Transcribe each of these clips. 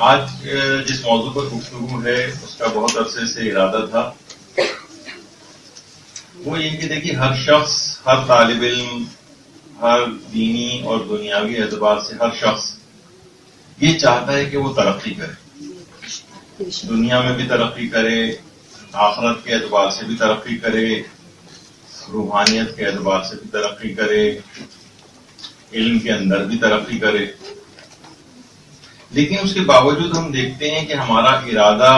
آج جس موضوع پر گفتگو ہے اس کا بہت عرصے سے ارادہ تھا، وہ یہ کہ دیکھیے ہر شخص، ہر طالب علم، ہر دینی اور دنیاوی اعتبار سے ہر شخص یہ چاہتا ہے کہ وہ ترقی کرے، دنیا میں بھی ترقی کرے، آخرت کے اعتبار سے بھی ترقی کرے، روحانیت کے اعتبار سے بھی ترقی کرے، علم کے اندر بھی ترقی کرے۔ لیکن اس کے باوجود ہم دیکھتے ہیں کہ ہمارا ارادہ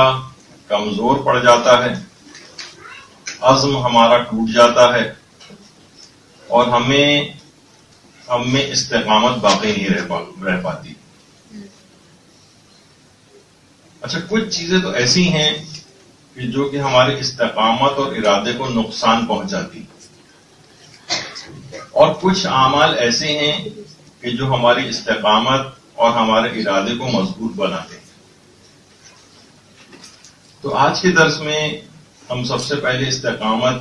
کمزور پڑ جاتا ہے، عزم ہمارا ٹوٹ جاتا ہے، اور ہم میں استقامت باقی نہیں رہ پاتی۔ اچھا، کچھ چیزیں تو ایسی ہیں کہ جو کہ ہمارے استقامت اور ارادے کو نقصان پہنچاتی، اور کچھ اعمال ایسے ہیں کہ جو ہماری استقامت اور ہمارے ارادے کو مضبوط بناتے ہیں۔ تو آج کے درس میں ہم سب سے پہلے استقامت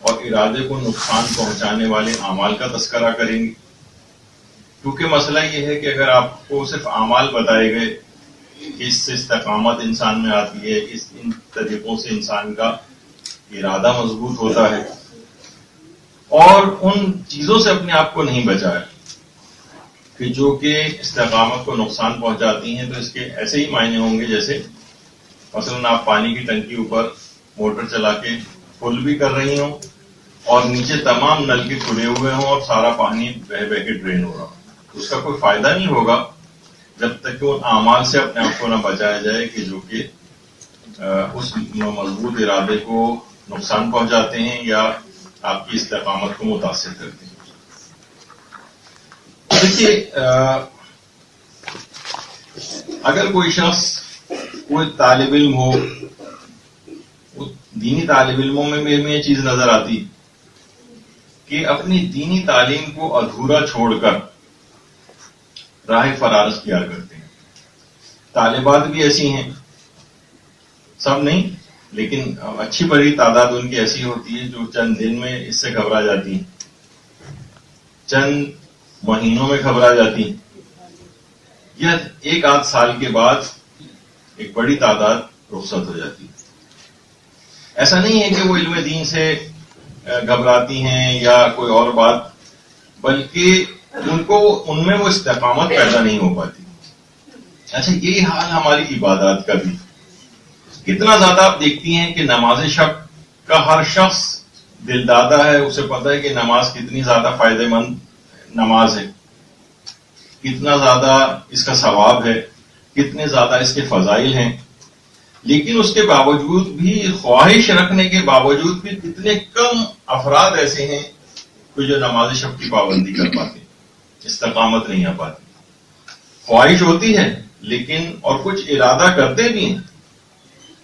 اور ارادے کو نقصان پہنچانے والے اعمال کا تذکرہ کریں گے، کیونکہ مسئلہ یہ ہے کہ اگر آپ کو صرف اعمال بتائے گئے کہ اس سے استقامت انسان میں آتی ہے، ان طریقوں سے انسان کا ارادہ مضبوط ہوتا ہے، اور ان چیزوں سے اپنے آپ کو نہیں بچایا کہ جو کہ استقامت کو نقصان پہنچاتی ہیں، تو اس کے ایسے ہی معنی ہوں گے جیسے مثلاً آپ پانی کی ٹنکی اوپر موٹر چلا کے فل بھی کر رہی ہوں اور نیچے تمام نل کے کھلے ہوئے ہوں اور سارا پانی بہہ بہہ کے ڈرین ہو رہا ہو، اس کا کوئی فائدہ نہیں ہوگا جب تک کہ ان اعمال سے اپنے آپ کو نہ بچایا جائے کہ جو کہ اس مضبوط ارادے کو نقصان پہنچاتے ہیں یا آپ کی استقامت کو متاثر کرتے ہیں۔ دیکھیے، اگر کوئی شخص، کوئی طالب علم ہو، دینی طالب علموں میں بھی یہ چیز نظر آتی کہ اپنی دینی تعلیم کو ادھورا چھوڑ کر راہ فرار اختیار کرتے ہیں۔ طالبات بھی ایسی ہیں، سب نہیں، لیکن اچھی بڑی تعداد ان کی ایسی ہوتی ہے جو چند دن میں اس سے گھبرا جاتی ہیں، چند مہینوں میں گھبرا جاتی ہیں، یا ایک آدھ سال کے بعد ایک بڑی تعداد رخصت ہو جاتی ہے۔ ایسا نہیں ہے کہ وہ علم دین سے گھبراتی ہیں یا کوئی اور بات، بلکہ ان میں وہ استقامت پیدا نہیں ہو پاتی۔ اچھا، یہی حال ہماری عبادات کا بھی۔ کتنا زیادہ آپ دیکھتی ہیں کہ نماز شب کا ہر شخص دل دادا ہے، اسے پتہ ہے کہ نماز کتنی زیادہ فائدہ مند نماز ہے، کتنا زیادہ اس کا ثواب ہے، کتنے زیادہ اس کے فضائل ہیں، لیکن اس کے باوجود بھی، خواہش رکھنے کے باوجود بھی کتنے کم افراد ایسے ہیں کہ جو نماز شب کی پابندی کر پاتے، استقامت نہیں آ پاتی۔ خواہش ہوتی ہے لیکن، اور کچھ ارادہ کرتے بھی ہیں،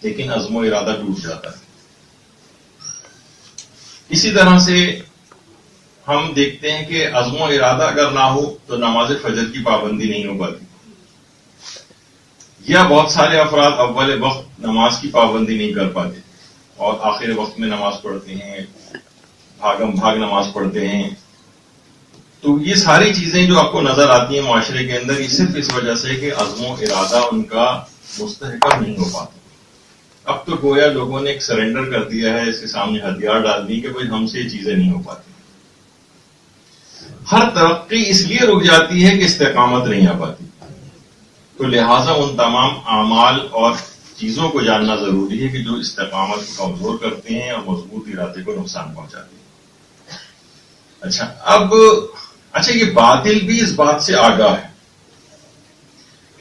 لیکن عزم و ارادہ ٹوٹ جاتا ہے۔ اسی طرح سے ہم دیکھتے ہیں کہ عزم و ارادہ اگر نہ ہو تو نماز فجر کی پابندی نہیں ہو پاتی، یا بہت سارے افراد اول وقت نماز کی پابندی نہیں کر پاتے اور آخر وقت میں نماز پڑھتے ہیں، بھاگم بھاگ نماز پڑھتے ہیں۔ تو یہ ساری چیزیں جو آپ کو نظر آتی ہیں معاشرے کے اندر، یہ صرف اس وجہ سے کہ عزم و ارادہ ان کا مستحکم نہیں ہو پاتا۔ اب تو گویا لوگوں نے ایک سرنڈر کر دیا ہے، اس کے سامنے ہتھیار ڈال دی کہ بھائی ہم سے یہ چیزیں نہیں ہو پاتی۔ ہر ترقی اس لیے رک جاتی ہے کہ استقامت نہیں آ پاتی، تو لہٰذا ان تمام اعمال اور چیزوں کو جاننا ضروری ہے کہ جو استقامت کو کمزور کرتے ہیں اور مضبوط ارادے کو نقصان پہنچاتے ہیں۔ اچھا، یہ باطل بھی اس بات سے آگاہ ہے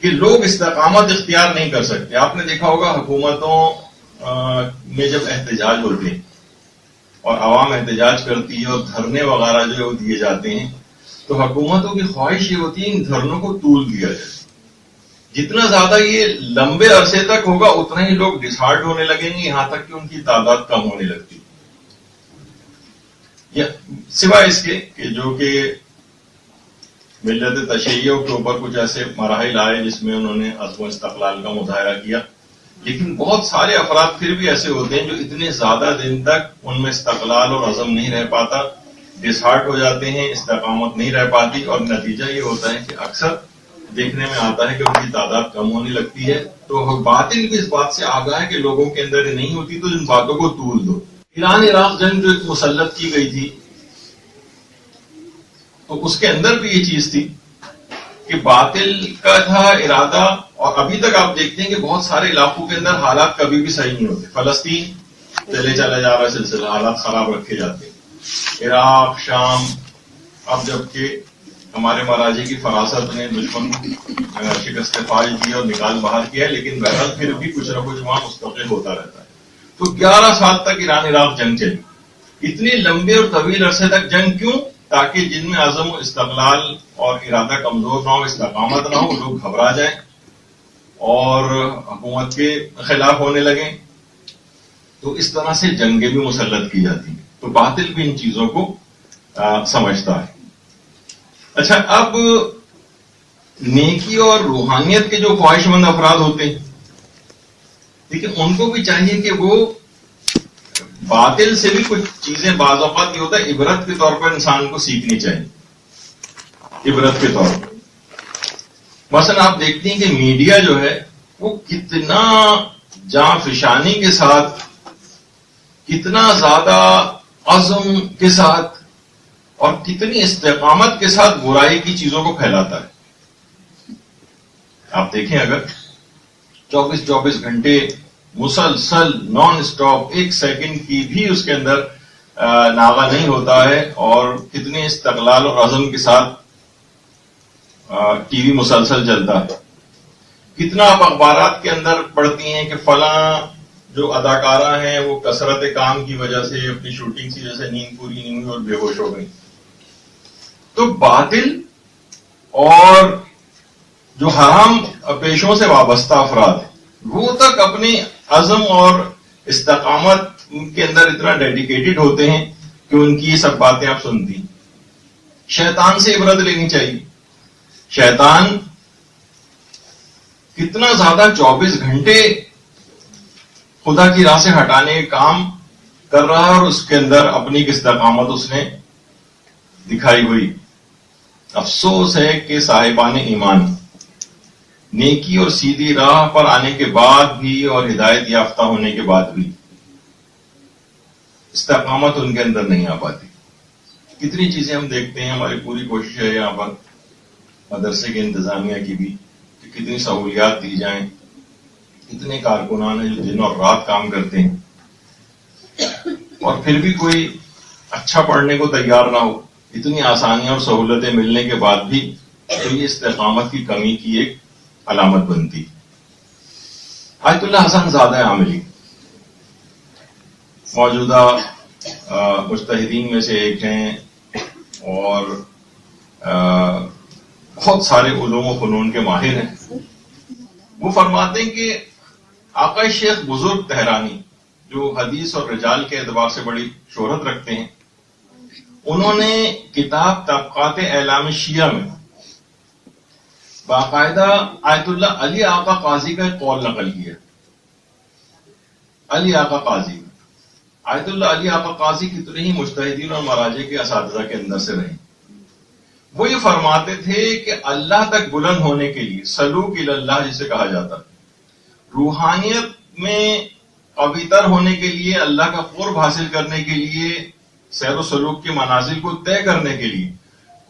کہ لوگ استقامت اختیار نہیں کر سکتے۔ آپ نے دیکھا ہوگا حکومتوں میں جب احتجاج ہوتے ہیں اور عوام احتجاج کرتی ہے اور دھرنے وغیرہ جو دیے جاتے ہیں، تو حکومتوں کی خواہش یہ ہوتی ہے ان دھرنوں کو طول دیا جائے۔ جتنا زیادہ یہ لمبے عرصے تک ہوگا اتنا ہی لوگ ڈسہارٹ ہونے لگیں گے، یہاں تک کہ ان کی تعداد کم ہونے لگتی، سوائے اس کے کہ جو کہ ملت تشیع کے اوپر کچھ ایسے مراحل آئے جس میں انہوں نے عزم و استقلال کا مظاہرہ کیا، لیکن بہت سارے افراد پھر بھی ایسے ہوتے ہیں جو اتنے زیادہ دن تک ان میں استقلال اور عزم نہیں رہ پاتا، ڈسہارٹ ہو جاتے ہیں، استقامت نہیں رہ پاتی، اور نتیجہ یہ ہوتا ہے کہ اکثر دیکھنے میں آتا ہے کہ ان کی تعداد کم ہونے لگتی ہے، تو باطل بھی اس بات سے آگاہ ہے کہ لوگوں کے اندر یہ نہیں ہوتی، تو ان باتوں کو طول دو۔ ایران عراق جنگ جو ایک مسلط کی گئی تھی، تو اس کے اندر بھی یہ چیز تھی کہ باطل کا تھا ارادہ، اور ابھی تک آپ دیکھتے ہیں کہ بہت سارے علاقوں کے اندر حالات کبھی بھی صحیح نہیں ہوتے۔ فلسطین چلے چلا جا رہا ہے سلسلہ، حالات خراب رکھے جاتے ہیں۔ عراق، شام، اب جبکہ ہمارے مراجع کی فراست نے دشمن شکست فال کی اور نکال باہر کیا، لیکن بہرحال پھر بھی کچھ نہ کچھ وہاں مستقل ہوتا رہتا ہے۔ تو 11 سال تک ایران عراق جنگ چلی۔ اتنی لمبے اور طویل عرصے تک جنگ کیوں؟ تاکہ جن میں عزم و استقلال اور ارادہ کمزور نہ ہو، استقامت نہ ہو، لوگ گھبرا جائیں اور حکومت کے خلاف ہونے لگیں۔ تو اس طرح سے جنگیں بھی مسلط کی جاتی ہیں۔ تو باطل بھی ان چیزوں کو سمجھتا ہے۔ اچھا، اب نیکی اور روحانیت کے جو خواہش مند افراد ہوتے ہیں، لیکن ان کو بھی چاہیے کہ وہ باطل سے بھی کچھ چیزیں بعض اوقات یہ ہوتا ہے عبرت کے طور پر انسان کو سیکھنی چاہیے۔ عبرت کے طور پر مثلا آپ دیکھتے ہیں کہ میڈیا جو ہے وہ کتنا جاں فشانی کے ساتھ، کتنا زیادہ عزم کے ساتھ اور کتنی استقامت کے ساتھ برائی کی چیزوں کو پھیلاتا ہے۔ آپ دیکھیں، اگر 24 گھنٹے مسلسل نان اسٹاپ، ایک سیکنڈ کی بھی اس کے اندر ناغہ نہیں ہوتا ہے، اور کتنے استقلال اور عزم کے ساتھ ٹی وی مسلسل چلتا ہے۔ کتنا آپ اخبارات کے اندر پڑھتی ہیں کہ فلاں جو اداکارہ ہیں وہ کثرت کام کی وجہ سے، اپنی شوٹنگ کی وجہ سے نیند پوری نہیں ہوئی اور بے ہوش ہو گئی۔ تو باطل اور جو حرام پیشوں سے وابستہ افراد ہیں، وہ تک اپنی عزم اور استقامت کے اندر اتنا ڈیڈیکیٹڈ ہوتے ہیں کہ ان کی یہ سب باتیں آپ سنتی ہیں۔ شیطان سے عبرت لینی چاہیے۔ شیطان کتنا زیادہ 24 گھنٹے خدا کی راہ سے ہٹانے کا کام کر رہا ہے، اور اس کے اندر اپنی استقامت اس نے دکھائی ہوئی۔ افسوس ہے کہ صاحبان ایمان نیکی اور سیدھی راہ پر آنے کے بعد بھی اور ہدایت یافتہ ہونے کے بعد بھی استقامت ان کے اندر نہیں آ پاتی۔ کتنی چیزیں ہم دیکھتے ہیں، ہماری پوری کوشش ہے یہاں پر مدرسے کے انتظامیہ کی بھی کہ کتنی سہولیات دی جائیں، کتنے کارکنان ہیں جو دن اور رات کام کرتے ہیں، اور پھر بھی کوئی اچھا پڑھنے کو تیار نہ ہو۔ اتنی آسانیاں اور سہولتیں ملنے کے بعد بھی تو یہ استقامت کی کمی کی ایک علامت بنتی۔ آیت اللہ حسن زادہ عاملی موجودہ مجتہدین میں سے ایک ہیں، اور بہت سارے علوم و فنون کے ماہر ہیں۔ وہ فرماتے ہیں کہ آقا شیخ بزرگ تہرانی، جو حدیث اور رجال کے اعتبار سے بڑی شہرت رکھتے ہیں، انہوں نے کتاب طبقات اعلام شیعہ میں باقاعدہ آیت اللہ علی آقا قاضی کا ایک قول نقل کیا۔ علی آقا قاضی، آیت اللہ علی آقا قاضی کتنے ہی مجتہدین اور مراجع کے اساتذہ کے اندر سے رہے۔ وہ یہ فرماتے تھے کہ اللہ تک بلند ہونے کے لیے، سلوک الی اللہ جسے کہا جاتا، روحانیت میں قویتر ہونے کے لیے، اللہ کا قرب حاصل کرنے کے لیے، سیر و سلوک کے منازل کو طے کرنے کے لیے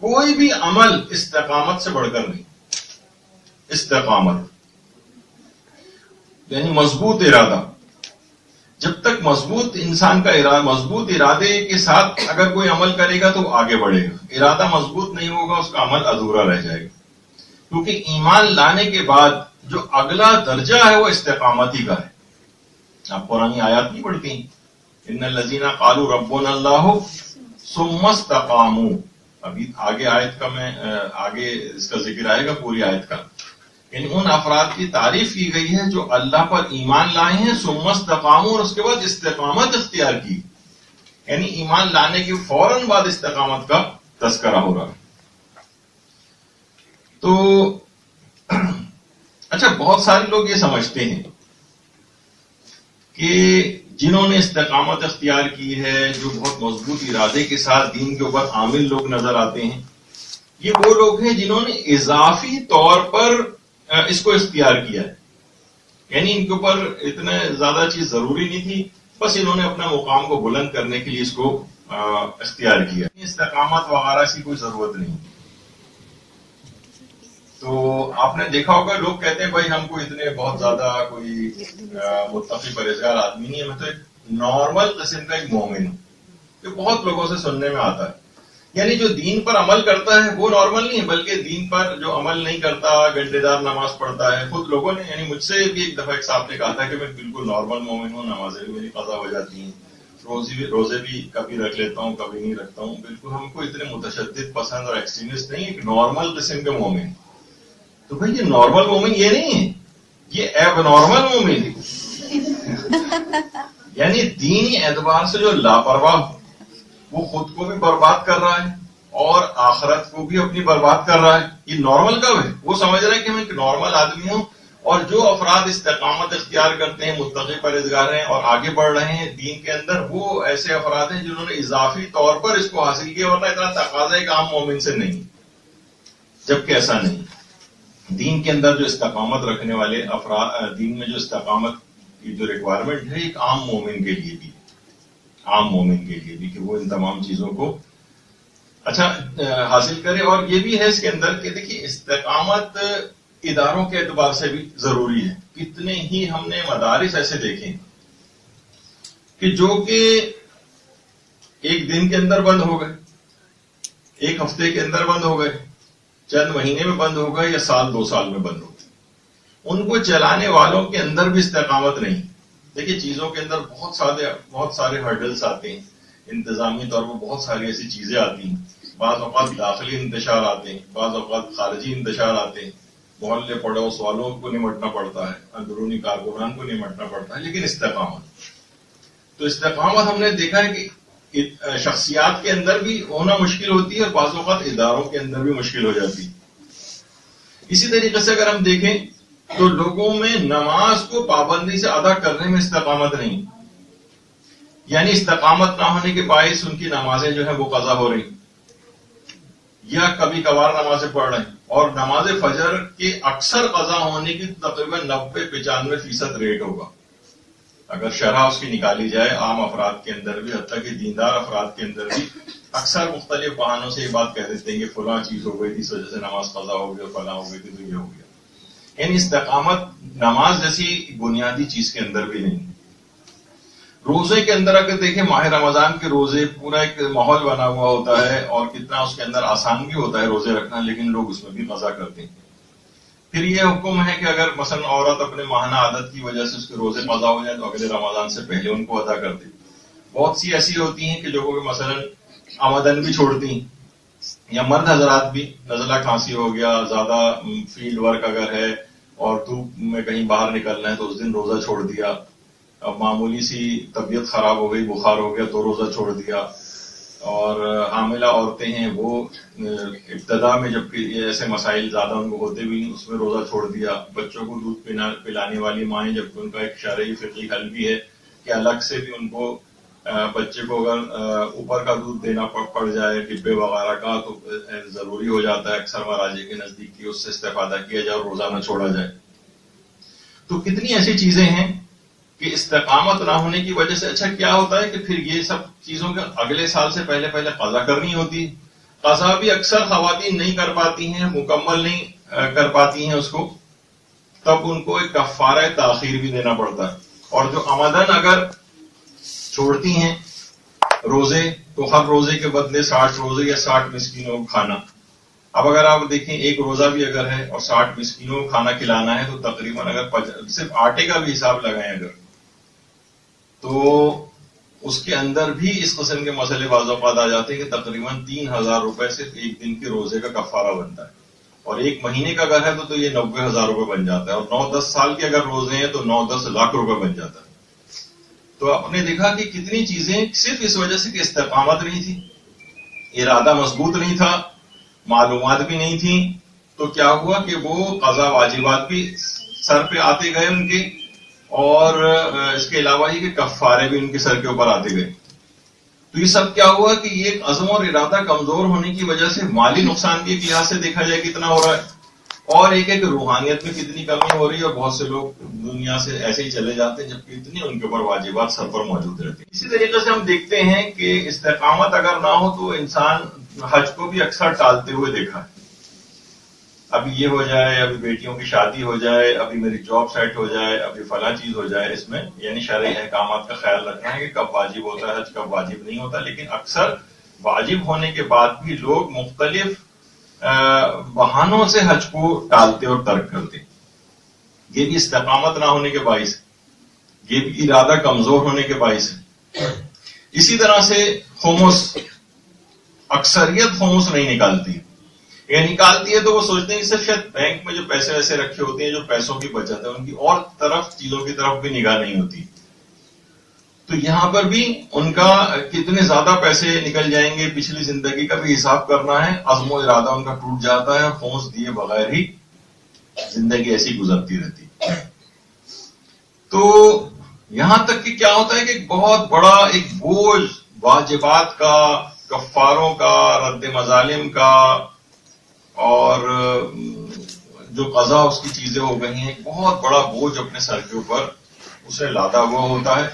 کوئی بھی عمل استقامت سے بڑھ کر نہیں۔ استقامت یعنی مضبوط ارادہ۔ جب تک مضبوط انسان کا ارادہ، مضبوط ارادے کے ساتھ اگر کوئی عمل کرے گا تو وہ آگے بڑھے گا۔ ارادہ مضبوط نہیں ہوگا، اس کا عمل ادھورا رہ جائے گا۔ کیونکہ ایمان لانے کے بعد جو اگلا درجہ ہے وہ استقامت ہی کا ہے۔ آپ قرآنی آیات نہیں پڑھتی ہیں، ان الذین قالوا ربنا اللہ ثم استقاموا۔ ابھی آگے آیت کا آگے اس کا ذکر آئے گا پوری آیت کا۔ یعنی ان افراد کی تعریف کی گئی ہے جو اللہ پر ایمان لائے ہیں، ثم استقاموا، اور اس کے بعد استقامت اختیار کی۔ یعنی ایمان لانے کے فوراً بعد استقامت کا تذکرہ ہو رہا ہے۔ تو اچھا، بہت سارے لوگ یہ سمجھتے ہیں کہ جنہوں نے استقامت اختیار کی ہے، جو بہت مضبوط ارادے کے ساتھ دین کے اوپر عامل لوگ نظر آتے ہیں، یہ وہ لوگ ہیں جنہوں نے اضافی طور پر اس کو اختیار کیا ہے، یعنی ان کے اوپر اتنے زیادہ چیز ضروری نہیں تھی، بس انہوں نے اپنا مقام کو بلند کرنے کے لیے اس کو اختیار کیا. استقامت وغیرہ کی کوئی ضرورت نہیں. تو آپ نے دیکھا ہوگا لوگ کہتے ہیں بھائی ہم کو اتنے بہت زیادہ کوئی متقی پرہیزگار آدمی نہیں ہے، میں تو ایک نارمل قسم کا ایک مومن ہوں، جو بہت لوگوں سے سننے میں آتا ہے. یعنی جو دین پر عمل کرتا ہے وہ نارمل نہیں ہے، بلکہ دین پر جو عمل نہیں کرتا، گھنٹے دار نماز پڑھتا ہے. خود لوگوں نے، یعنی مجھ سے بھی ایک دفعہ ایک صاحب نے کہا تھا کہ میں بالکل نارمل مومن ہوں، نمازیں بھی میری قضا ہو جاتی ہیں، روزے بھی کبھی رکھ لیتا ہوں کبھی نہیں رکھتا ہوں، بالکل ہم کو اتنے متشدد پسند اور ایکسٹریمسٹ نہیں، ایک نارمل قسم کے مومن. تو بھائی یہ نارمل مومن یہ نہیں ہے، یہ ایب نارمل مومن ہے. یعنی دینی اعتبار سے جو لاپرواہ، وہ خود کو بھی برباد کر رہا ہے اور آخرت کو بھی اپنی برباد کر رہا ہے. یہ نارمل کب ہے؟ وہ سمجھ رہا ہے کہ میں ایک نارمل آدمی ہوں. اور جو افراد استقامت اختیار کرتے ہیں، متقی پرہیزگار ہیں اور آگے بڑھ رہے ہیں دین کے اندر، وہ ایسے افراد ہیں جنہوں نے اضافی طور پر اس کو حاصل کیا، ورنہ اتنا تقاضا ایک عام مومن سے نہیں. جبکہ ایسا نہیں. دین کے اندر جو استقامت رکھنے والے افراد، دین میں جو استقامت کی جو ریکوائرمنٹ ہے، ایک عام مومن کے لیے بھی، عام مومن کے لیے بھی، کہ وہ ان تمام چیزوں کو اچھا حاصل کرے. اور یہ بھی ہے اس کے اندر کہ دیکھیے استقامت اداروں کے اعتبار سے بھی ضروری ہے. کتنے ہی ہم نے مدارس ایسے دیکھے کہ جو کہ ایک دن کے اندر بند ہو گئے، ایک ہفتے کے اندر بند ہو گئے، چند مہینے میں بند ہو گئے، یا سال 2 سال میں بند ہو گئے. ان کو چلانے والوں کے اندر بھی استقامت نہیں. دیکھیے چیزوں کے اندر بہت سارے ہرڈلز آتے ہیں، انتظامی طور پر بہت ساری ایسی چیزیں آتی ہیں. بعض اوقات داخلی انتشار آتے ہیں، بعض اوقات خارجی انتشار آتے ہیں، محلے پڑوس والوں کو نمٹنا پڑتا ہے، اندرونی کارکنان کو نمٹنا پڑتا ہے. لیکن استقامت، تو استقامت ہم نے دیکھا ہے کہ شخصیات کے اندر بھی ہونا مشکل ہوتی ہے اور بعض اوقات اداروں کے اندر بھی مشکل ہو جاتی ہے. اسی طریقے سے اگر ہم دیکھیں تو لوگوں میں نماز کو پابندی سے ادا کرنے میں استقامت نہیں، یعنی استقامت نہ ہونے کے باعث ان کی نمازیں جو ہیں وہ قضا ہو رہی، یا کبھی کبھار نمازیں پڑھ رہے ہیں. اور نماز فجر کے اکثر قضا ہونے کی تقریباً 90-95% ریٹ ہوگا اگر شرح اس کی نکالی جائے. عام افراد کے اندر بھی، حتیٰ کہ دیندار افراد کے اندر بھی اکثر مختلف بہانوں سے یہ بات کہہ دیتے ہیں کہ فلاں چیز ہو گئی تھی اس وجہ سے نماز قضا ہو گئی، اور فلاں ہو گئی تھی تو یہ ہو گیا. یعنی استقامت نماز جیسی بنیادی چیز کے اندر بھی نہیں. روزے کے اندر اگر دیکھیں، ماہ رمضان کے روزے پورا ایک ماحول بنا ہوا ہوتا ہے اور کتنا اس کے اندر آسان بھی ہوتا ہے روزے رکھنا، لیکن لوگ اس میں بھی قضا کرتے ہیں. پھر یہ حکم ہے کہ اگر مثلا عورت اپنے ماہانہ عادت کی وجہ سے اس کے روزے قضا ہو جائیں تو اگلے رمضان سے پہلے ان کو ادا کر دے. بہت سی ایسی ہوتی ہیں کہ لوگوں کے مثلا آمدن بھی چھوڑتی ہیں، یا مرد حضرات بھی نزلہ کھانسی ہو گیا، زیادہ فیلڈ ورک اگر ہے اور دھوپ میں کہیں باہر نکلنا ہے تو اس دن روزہ چھوڑ دیا. اب معمولی سی طبیعت خراب ہو گئی، بخار ہو گیا تو روزہ چھوڑ دیا. اور حاملہ عورتیں ہیں وہ ابتدا میں جب ایسے مسائل زیادہ ان کو ہوتے بھی نہیں، اس میں روزہ چھوڑ دیا. بچوں کو دودھ پلانے والی مائیں، جبکہ ان کا ایک شرعی فقہی حل بھی ہے کہ الگ سے بھی ان کو بچے کو اگر اوپر کا دودھ دینا پڑ جائے ڈبے وغیرہ کا تو ضروری ہو جاتا ہے اکثر مراجع کے نزدیک کہ اس سے استفادہ کیا جائے اور روزہ نہ چھوڑا جائے. تو کتنی ایسی چیزیں ہیں کہ استقامت نہ ہونے کی وجہ سے اچھا کیا ہوتا ہے کہ پھر یہ سب چیزوں کے اگلے سال سے پہلے قضا کرنی ہوتی. قضا بھی اکثر خواتین نہیں کر پاتی ہیں، مکمل نہیں کر پاتی ہیں اس کو، تب ان کو ایک کفارہ تاخیر بھی دینا پڑتا ہے. اور جو آمدن اگر چھوڑتی ہیں روزے، تو ہر روزے کے بدلے 60 روزے یا 60 مسکینوں کو کھانا. اب اگر آپ دیکھیں ایک روزہ بھی اگر ہے اور 60 مسکینوں کو کھانا کھلانا ہے تو تقریباً اگر صرف آٹے کا بھی حساب لگائیں اگر، تو اس کے اندر بھی اس قسم کے مسئلے بعض اوقات آ جاتے ہیں کہ تقریباً 3000 روپے صرف ایک دن کے روزے کا کفارہ بنتا ہے. اور ایک مہینے کا اگر ہے تو یہ 90,000 روپے بن جاتا ہے. اور 9-10 سال کے اگر روزے ہیں تو 9-10 لاکھ روپے بن جاتا ہے. تو آپ نے دیکھا کہ کتنی چیزیں صرف اس وجہ سے کہ استقامت نہیں تھی، ارادہ مضبوط نہیں تھا، معلومات بھی نہیں تھیں، تو کیا ہوا کہ وہ قضا واجبات بھی سر پہ آتے گئے ان کے، اور اس کے علاوہ یہ کہ کفارے بھی ان کے سر کے اوپر آتے گئے. تو تو یہ سب کیا ہوا کہ یہ ایک عزم اور ارادہ کمزور ہونے کی وجہ سے مالی نقصان بھی ایک لحاظ سے دیکھا جائے کتنا ہو رہا ہے، اور ایک ہے کہ روحانیت میں کتنی کمی ہو رہی ہے، اور بہت سے لوگ دنیا سے ایسے ہی چلے جاتے ہیں جبکہ اتنی ان کے اوپر واجبات سر پر موجود رہتے ہیں۔ اسی طریقے سے ہم دیکھتے ہیں کہ استقامت اگر نہ ہو تو انسان حج کو بھی اکثر ٹالتے ہوئے دیکھا ہے۔ ابھی یہ ہو جائے، ابھی بیٹیوں کی شادی ہو جائے، ابھی میری جاب سیٹ ہو جائے، ابھی فلاں چیز ہو جائے، اس میں یعنی شرعی احکامات کا خیال رکھنا ہے کہ کب واجب ہوتا ہے حج، کب واجب نہیں ہوتا، لیکن اکثر واجب ہونے کے بعد بھی لوگ مختلف بہانوں سے حج کو ٹالتے اور ترک کرتے۔ یہ بھی استقامت نہ ہونے کے باعث ہے، یہ بھی ارادہ کمزور ہونے کے باعث ہے۔ اسی طرح سے خمس، اکثریت خمس نہیں نکالتی، یا نکالتی ہے تو وہ سوچتے ہیں کہ صرف شاید بینک میں جو پیسے ویسے رکھے ہوتے ہیں، جو پیسوں کی بچت ہے، ان کی اور طرف چیزوں کی طرف بھی نگاہ نہیں ہوتی۔ تو یہاں پر بھی ان کا کتنے زیادہ پیسے نکل جائیں گے، پچھلی زندگی کا بھی حساب کرنا ہے، عزم و ارادہ ان کا ٹوٹ جاتا ہے، اور خمس دیے بغیر ہی زندگی ایسی گزرتی رہتی۔ تو یہاں تک کہ کیا ہوتا ہے کہ ایک بہت بڑا ایک بوجھ واجبات کا، کفاروں کا، رد مظالم کا، اور جو قضا اس کی چیزیں ہو گئی ہیں، ایک بہت بڑا بوجھ اپنے سر کے اوپر اسے لادا ہوا ہوتا ہے،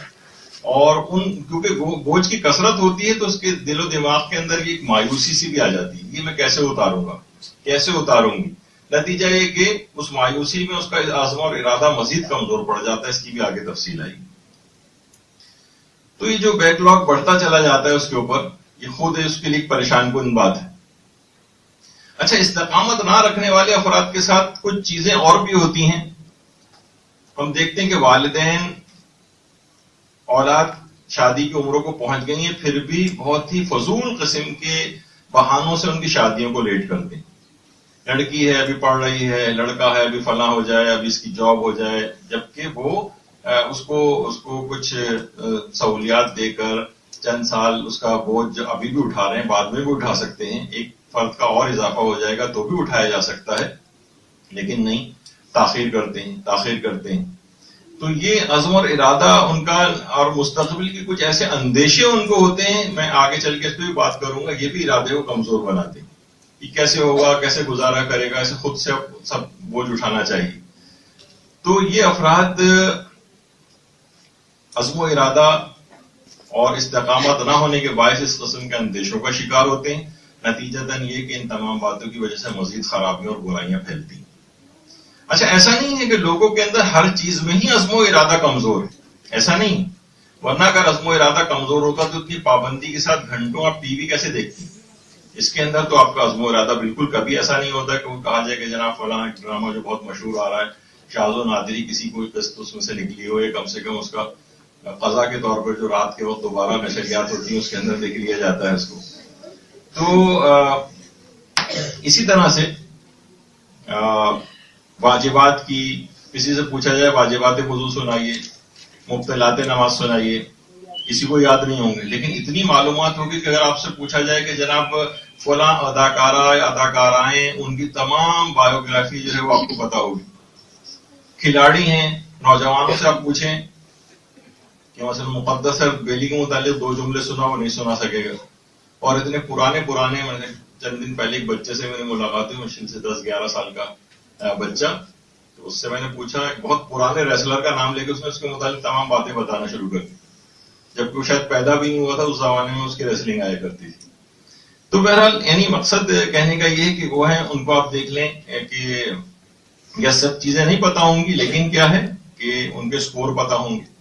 اور کیونکہ بوجھ کی کثرت ہوتی ہے تو اس کے دل و دماغ کے اندر ایک مایوسی سی بھی آ جاتی ہے، یہ میں کیسے اتاروں گا، کیسے اتاروں گی۔ نتیجہ یہ کہ اس مایوسی میں اس کا عزم اور ارادہ مزید کمزور پڑ جاتا ہے، اس کی بھی آگے تفصیل آئی۔ تو یہ جو بیک لاگ بڑھتا چلا جاتا ہے اس کے اوپر، یہ خود اس کے لیے ایک پریشان کن بات ہے۔ اچھا، استقامت نہ رکھنے والے افراد کے ساتھ کچھ چیزیں اور بھی ہوتی ہیں۔ ہم دیکھتے ہیں کہ والدین، اولاد شادی کی عمروں کو پہنچ گئی ہیں، پھر بھی بہت ہی فضول قسم کے بہانوں سے ان کی شادیوں کو لیٹ کرتے ہیں۔ لڑکی ہے ابھی پڑھ رہی ہے، لڑکا ہے ابھی فلاں ہو جائے، ابھی اس کی جاب ہو جائے، جبکہ وہ اس کو کچھ سہولیات دے کر چند سال اس کا بوجھ ابھی بھی اٹھا رہے ہیں، بعد میں بھی اٹھا سکتے ہیں، ایک فرد کا اور اضافہ ہو جائے گا تو بھی اٹھایا جا سکتا ہے، لیکن نہیں، تاخیر کرتے ہیں۔ تو یہ عزم اور ارادہ ان کا، اور مستقبل کے کچھ ایسے اندیشے ان کو ہوتے ہیں، میں آگے چل کے اس پہ بھی بات کروں گا، یہ بھی ارادے کو کمزور بناتے ہیں کہ کیسے ہوگا، کیسے گزارا کرے گا، اسے خود سے سب بوجھ اٹھانا چاہیے۔ تو یہ افراد عزم و ارادہ اور استقامت نہ ہونے کے باعث اس قسم کے اندیشوں کا شکار ہوتے ہیں، نتیجتاً یہ کہ ان تمام باتوں کی وجہ سے مزید خرابیاں اور برائیاں پھیلتی ہیں۔ اچھا، ایسا نہیں ہے کہ لوگوں کے اندر ہر چیز میں ہی عزم و ارادہ کمزور ہے، ایسا نہیں، ورنہ اگر عزم و ارادہ کمزور ہوتا تو اتنی پابندی کے ساتھ گھنٹوں آپ ٹی وی کیسے دیکھتے ہیں؟ اس کے اندر تو آپ کا عزم و ارادہ بالکل کبھی ایسا نہیں ہوتا کہ وہ کہا جائے کہ جناب فلاں ڈرامہ جو بہت مشہور آ رہا ہے، شاذ و نادری کسی کوئی قسط اس میں سے نکلی ہو، یا کم سے کم اس کا قضا کے طور پر جو رات کے وقت دوبارہ نشریات ہوتی ہیں اس کے اندر دیکھ لیا جاتا ہے اس کو۔ تو اسی طرح سے واجبات کی، کسی سے پوچھا جائے واجبات وضو سنائیے، مبطلات نماز سنائیے، کسی کو یاد نہیں ہوں گے، لیکن اتنی معلومات ہوگی کہ اگر آپ سے پوچھا جائے کہ جناب فلاں اداکارہ یا اداکارائیں، ان کی تمام بایوگرافی جو ہے وہ آپ کو پتا ہوگی۔ کھلاڑی ہیں، نوجوانوں سے آپ پوچھیں کہ مثلا مقدس بیلی کے متعلق 2 جملے سنا، وہ نہیں سنا سکے گا، اور اتنے پرانے میں نے چند دن پہلے ایک بچے سے میں نے ملاقات ہوئی، مشکل سے 10-11 سال کا بچہ، تو اس سے میں نے پوچھا، ایک بہت پرانے ریسلر کا نام لے کے اس نے اس کے متعلق تمام باتیں بتانا شروع کر دی، جبکہ وہ شاید پیدا بھی نہیں ہوا تھا، اس زمانے میں اس کی ریسلنگ آیا کرتی تھی۔ تو بہرحال یعنی مقصد کہنے کا یہ ہے کہ وہ ہیں، ان کو آپ دیکھ لیں کہ یہ سب چیزیں نہیں پتا ہوں گی، لیکن کیا ہے کہ ان کے سکور پتا ہوں گے،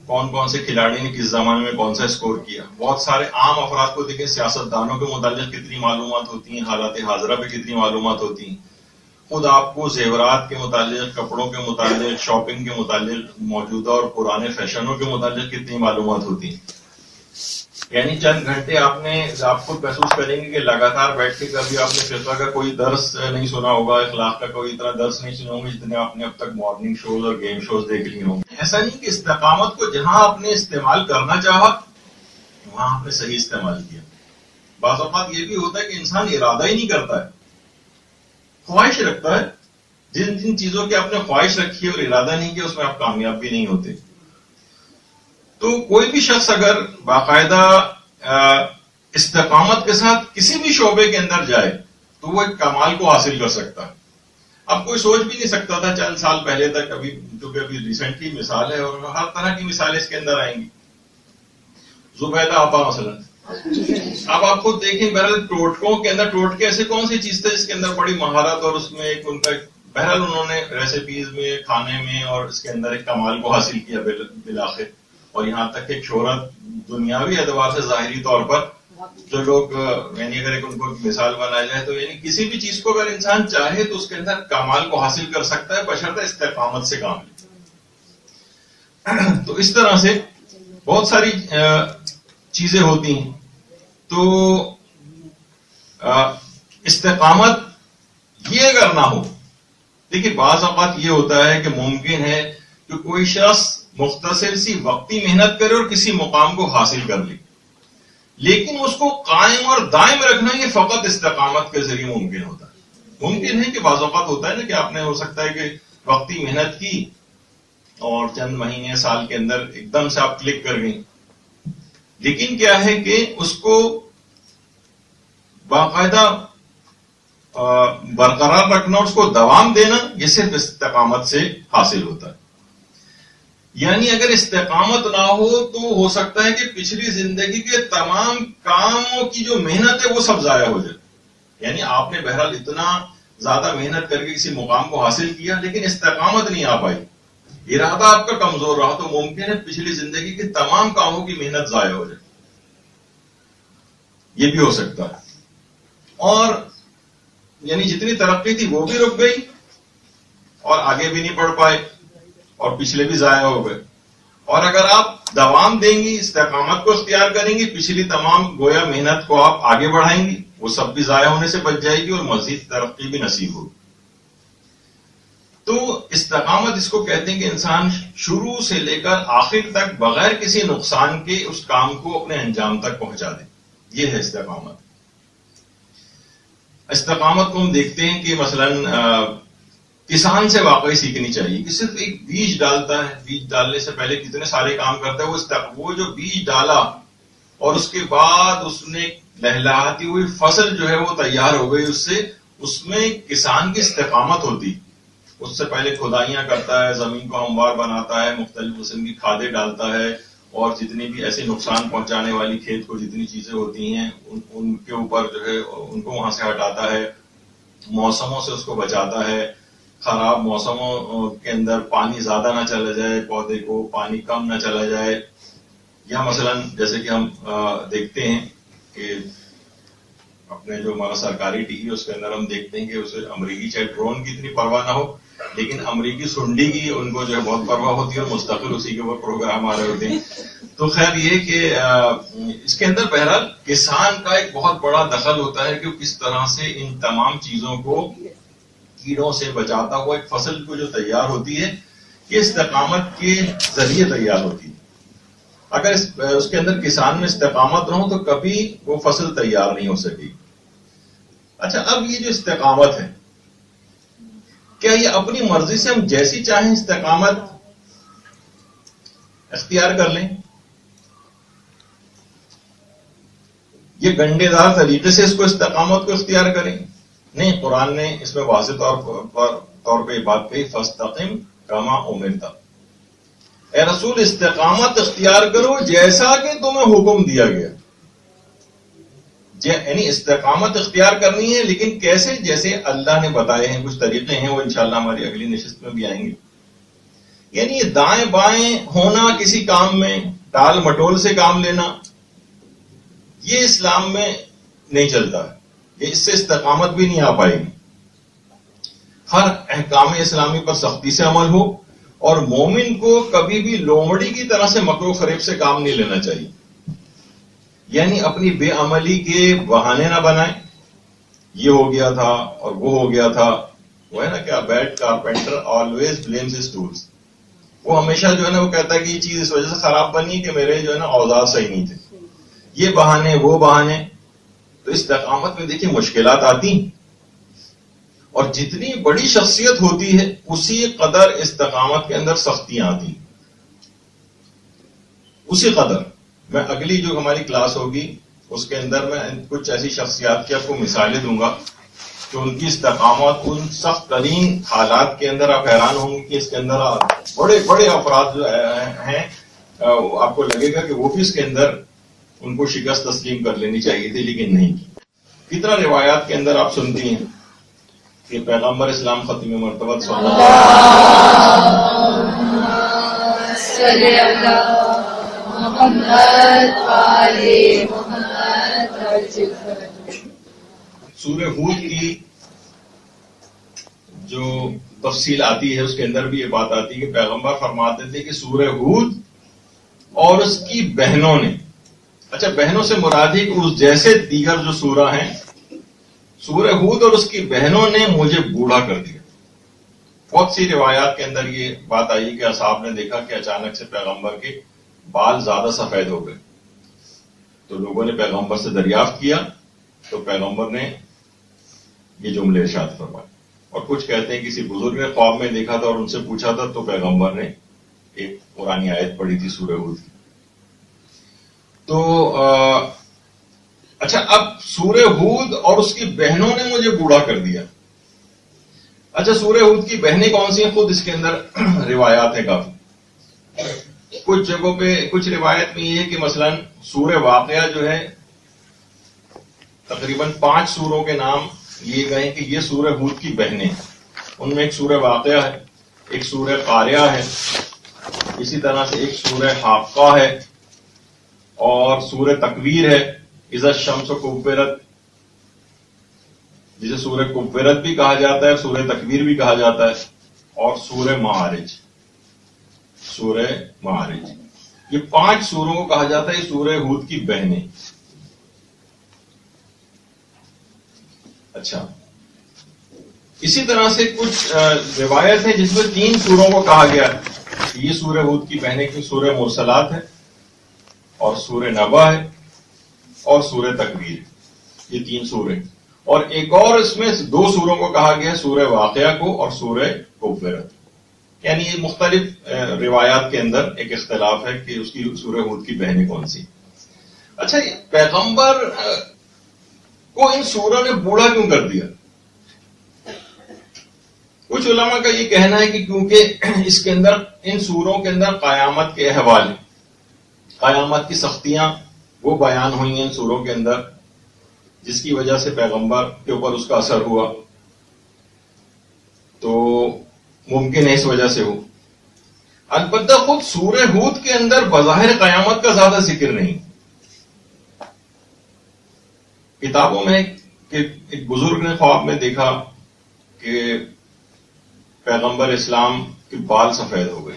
کون کون سے کھلاڑی نے کس زمانے میں کون سا سکور کیا۔ بہت سارے عام افراد کو دیکھیں، سیاستدانوں کے متعلق کتنی معلومات ہوتی ہیں، حالات حاضرہ پہ کتنی معلومات ہوتی ہیں، خود آپ کو زیورات کے متعلق، کپڑوں کے متعلق، شاپنگ کے متعلق، موجودہ اور پرانے فیشنوں کے متعلق کتنی معلومات ہوتی ہیں۔ یعنی چند گھنٹے آپ خود محسوس کریں گے کہ لگاتار بیٹھ کے کبھی آپ نے فقہ کا کوئی درس نہیں سنا ہوگا، اخلاق کا کوئی اتنا درس نہیں سنا ہوگا جتنے آپ نے اب تک مارننگ شوز اور گیم شوز دیکھ لیے ہوں گے۔ ایسا نہیں کہ استقامت کو جہاں آپ نے استعمال کرنا چاہا وہاں آپ نے صحیح استعمال کیا۔ بعض اوقات یہ بھی ہوتا ہے کہ انسان ارادہ ہی نہیں کرتا ہے، خواہش رکھتا ہے، جن چیزوں کی آپ نے خواہش رکھی ہے اور ارادہ نہیں کیا اس میں آپ کامیاب بھی نہیں ہوتے۔ تو کوئی بھی شخص اگر باقاعدہ استقامت کے ساتھ کسی بھی شعبے کے اندر جائے تو وہ ایک کمال کو حاصل کر سکتا ہے. اب کوئی سوچ بھی نہیں سکتا تھا چند سال پہلے تک، ابھی کیونکہ ابھی ریسنٹلی مثال ہے اور ہر طرح کی مثالیں اس کے اندر آئیں گی. زبیدہ آپا مثلا، اب آپ خود دیکھیں بہرحال ٹوٹکوں کے اندر، ٹوٹکے ایسے کون سی چیز تھے جس کے اندر بڑی مہارت اور اس میں ایک ان کا بہرحال انہوں نے ریسیپیز میں، کھانے میں اور اس کے اندر ایک کمال کو حاصل کیا بالآخر، اور یہاں تک کہ شہرت دنیاوی اعتبار سے ظاہری طور پر جو لوگ یعنی اگر ایک ان کو مثال بنایا جائے تو یعنی کسی بھی چیز کو اگر انسان چاہے تو اس کے اندر کمال کو حاصل کر سکتا ہے بشرطہ استقامت سے کام لے. تو اس طرح سے بہت ساری چیزیں ہوتی ہیں. تو استقامت یہ اگر نہ ہو، دیکھیے بعض اوقات یہ ہوتا ہے کہ ممکن ہے کہ کوئی شخص مختصر سی وقتی محنت کرے اور کسی مقام کو حاصل کر لے، لیکن اس کو قائم اور دائم رکھنا یہ فقط استقامت کے ذریعے ممکن ہوتا ہے. ممکن ہے کہ بعض اوقات ہوتا ہے نا کہ آپ نے ہو سکتا ہے کہ وقتی محنت کی اور چند مہینے سال کے اندر ایک دم سے آپ کلک کر گئیں، لیکن کیا ہے کہ اس کو باقاعدہ برقرار رکھنا، اس کو دوام دینا، یہ صرف استقامت سے حاصل ہوتا ہے. یعنی اگر استقامت نہ ہو تو ہو سکتا ہے کہ پچھلی زندگی کے تمام کاموں کی جو محنت ہے وہ سب ضائع ہو جائے. یعنی آپ نے بہرحال اتنا زیادہ محنت کر کے کسی مقام کو حاصل کیا لیکن استقامت نہیں آ پائی، ارادہ آپ کا کمزور رہا، تو ممکن ہے پچھلی زندگی کے تمام کاموں کی محنت ضائع ہو جائے. یہ بھی ہو سکتا ہے. اور یعنی جتنی ترقی تھی وہ بھی رک گئی اور آگے بھی نہیں بڑھ پائے اور پچھلے بھی ضائع ہو گئے. اور اگر آپ دوام دیں گی، استقامت کو اختیار کریں گی، پچھلی تمام گویا محنت کو آپ آگے بڑھائیں گی، وہ سب بھی ضائع ہونے سے بچ جائے گی اور مزید ترقی بھی نصیب ہوگی. تو استقامت اس کو کہتے ہیں کہ انسان شروع سے لے کر آخر تک بغیر کسی نقصان کے اس کام کو اپنے انجام تک پہنچا دے. یہ ہے استقامت. استقامت کو ہم دیکھتے ہیں کہ مثلا کسان سے واقعی سیکھنی چاہیے کہ صرف ایک بیج ڈالتا ہے، بیج ڈالنے سے پہلے کتنے سارے کام کرتا ہے. وہ جو بیج ڈالا اور اس کے بعد اس نے لہلہاتی ہوئی فصل جو ہے وہ تیار ہو گئی، اس میں کسان کی استقامت ہوتی. اس سے پہلے کھدائیاں کرتا ہے، زمین کو ہموار بناتا ہے، مختلف قسم کی کھادیں ڈالتا ہے اور جتنی بھی ایسے نقصان پہنچانے والی کھیت کو جتنی چیزیں ہوتی ہیں ان کے اوپر جو ہے ان کو وہاں سے ہٹاتا ہے، موسموں سے اس کو بچاتا ہے، خراب موسموں کے اندر پانی زیادہ نہ چلا جائے، پودے کو پانی کم نہ چلا جائے. یا مثلا جیسے کہ ہم دیکھتے ہیں کہ اپنے جو ہمارا سرکاری ٹی وی اس کے اندر ہم دیکھتے ہیں کہ اسے امریکی چاہے ڈرون کی اتنی پرواہ نہ ہو لیکن امریکی سنڈی کی ان کو جو ہے بہت پرواہ ہوتی ہے اور مستقل اسی کے اوپر پروگرام آ رہے ہوتے ہیں. تو خیر یہ کہ اس کے اندر بہرحال کسان کا ایک بہت بڑا دخل ہوتا ہے کہ کس طرح سے ان تمام چیزوں کو کیڑوں سے بچاتا ہوا ایک فصل کو جو تیار ہوتی ہے یہ استقامت کے ذریعے تیار ہوتی ہے. اگر اس کے اندر کسان میں استقامت نہ ہو تو کبھی وہ فصل تیار نہیں ہو سکے. اچھا، اب یہ جو استقامت ہے کیا یہ اپنی مرضی سے ہم جیسی چاہیں استقامت اختیار کر لیں؟ یہ گنڈے دار طریقے سے اس کو استقامت کو اختیار کریں؟ نہیں، قرآن نے اس میں واضح طور پہ یہ بات کہی، فاستقم کما امرت. اے رسول استقامت اختیار کرو جیسا کہ تمہیں حکم دیا گیا. یعنی استقامت اختیار کرنی ہے لیکن کیسے؟ جیسے اللہ نے بتائے ہیں. کچھ طریقے ہیں وہ انشاءاللہ ہماری اگلی نشست میں بھی آئیں گے. یعنی یہ دائیں بائیں ہونا کسی کام میں، ٹال مٹول سے کام لینا، یہ اسلام میں نہیں چلتا ہے. اس سے استقامت بھی نہیں آ پائے گی. ہر احکام اسلامی پر سختی سے عمل ہو اور مومن کو کبھی بھی لومڑی کی طرح سے مکر و فریب سے کام نہیں لینا چاہیے. یعنی اپنی بے عملی کے بہانے نہ بنائیں، یہ ہو گیا تھا اور وہ ہو گیا تھا. وہ ہے نا کہ bad carpenter always blames his tools. وہ ہمیشہ جو ہے نا وہ کہتا ہے کہ یہ چیز اس وجہ سے خراب بنی کہ میرے جو ہے نا اوزار صحیح نہیں تھے. یہ بہانے وہ بہانے. تو استقامت میں دیکھیے مشکلات آتی ہیں اور جتنی بڑی شخصیت ہوتی ہے اسی قدر استقامت کے اندر سختیاں آتی ہیں. اسی قدر میں اگلی جو ہماری کلاس ہوگی اس کے اندر میں کچھ ایسی شخصیات کی آپ کو مثالیں دوں گا کہ ان کی استقامت ان سخت ترین حالات کے اندر آپ حیران ہوں گے کہ اس کے اندر بڑے بڑے افراد جو ہیں آپ کو لگے گا کہ وہ بھی اس کے اندر ان کو شکست تسلیم کر لینی چاہیے تھی لیکن نہیں کی. کتنا روایات کے اندر آپ سنتی ہیں کہ پیغمبر اسلام ختم مرتبہ صلی سورہ ہود کی جو تفصیل آتی ہے اس کے اندر بھی یہ بات آتی ہے کہ پیغمبر فرماتے تھے کہ سورہ ہود اور اس کی بہنوں نے، اچھا بہنوں سے مراد ہے کہ اس جیسے دیگر جو سورہ ہیں، سورہ ہود اور اس کی بہنوں نے مجھے بوڑھا کر دیا. بہت سی روایات کے اندر یہ بات آئی کہ اصحاب نے دیکھا کہ اچانک سے پیغمبر کے بال زیادہ سفید ہو گئے، تو لوگوں نے پیغمبر سے دریافت کیا تو پیغمبر نے یہ جملے ارشاد فرمائے. اور کچھ کہتے ہیں کسی بزرگ نے خواب میں دیکھا تھا اور ان سے پوچھا تھا تو پیغمبر نے ایک قرآنی آیت پڑھی تھی سورہ ہود کی. تو اچھا اب سورہ ہود اور اس کی بہنوں نے مجھے بوڑھا کر دیا. اچھا سورہ ہود کی بہنیں کون سی ہیں؟ خود اس کے اندر روایات ہیں کافی. کچھ جگہوں پہ کچھ روایت میں یہ ہے کہ مثلا سورہ واقعہ جو ہے تقریباً 5 سوروں کے نام لیے گئے کہ یہ سورہ ہود کی بہنیں. ان میں ایک سورہ واقعہ ہے، ایک سورہ قاریہ ہے، اسی طرح سے ایک سورہ حاقہ ہے اور سورہ تکویر ہے، اذا الشمس کورت، جسے سورہ کورت بھی کہا جاتا ہے، سورہ تکویر بھی کہا جاتا ہے، اور سورہ معارج. سورہ معارج یہ 5 سوروں کو کہا جاتا ہے یہ سورہ ہود کی بہنیں. اچھا اسی طرح سے کچھ روایت ہیں جس میں 3 سوروں کو کہا گیا ہے یہ سورہ ہود کی بہنیں کی سورہ مرسلات ہے اور سورہ نبا ہے اور سورہ تکویر. یہ 3 سورے، اور ایک اور اس میں 2 سوروں کو کہا گیا ہے سورہ واقعہ کو اور سورہ کورت. یعنی یہ مختلف روایات کے اندر ایک اختلاف ہے کہ اس کی سورہ ہود کی بہنیں کون سی. اچھا پیغمبر کو ان سوروں نے بوڑھا کیوں کر دیا؟ کچھ علماء کا یہ کہنا ہے کہ کیونکہ اس کے اندر ان سوروں کے اندر قیامت کے احوال ہیں، قیامت کی سختیاں وہ بیان ہوئی ہیں ان سوروں کے اندر، جس کی وجہ سے پیغمبر کے اوپر اس کا اثر ہوا. تو ممکن ہے اس وجہ سے ہو. البتہ خود سورہ ہود کے اندر بظاہر قیامت کا زیادہ ذکر نہیں. کتابوں میں کہ ایک بزرگ نے خواب میں دیکھا کہ پیغمبر اسلام کے بال سفید ہو گئے.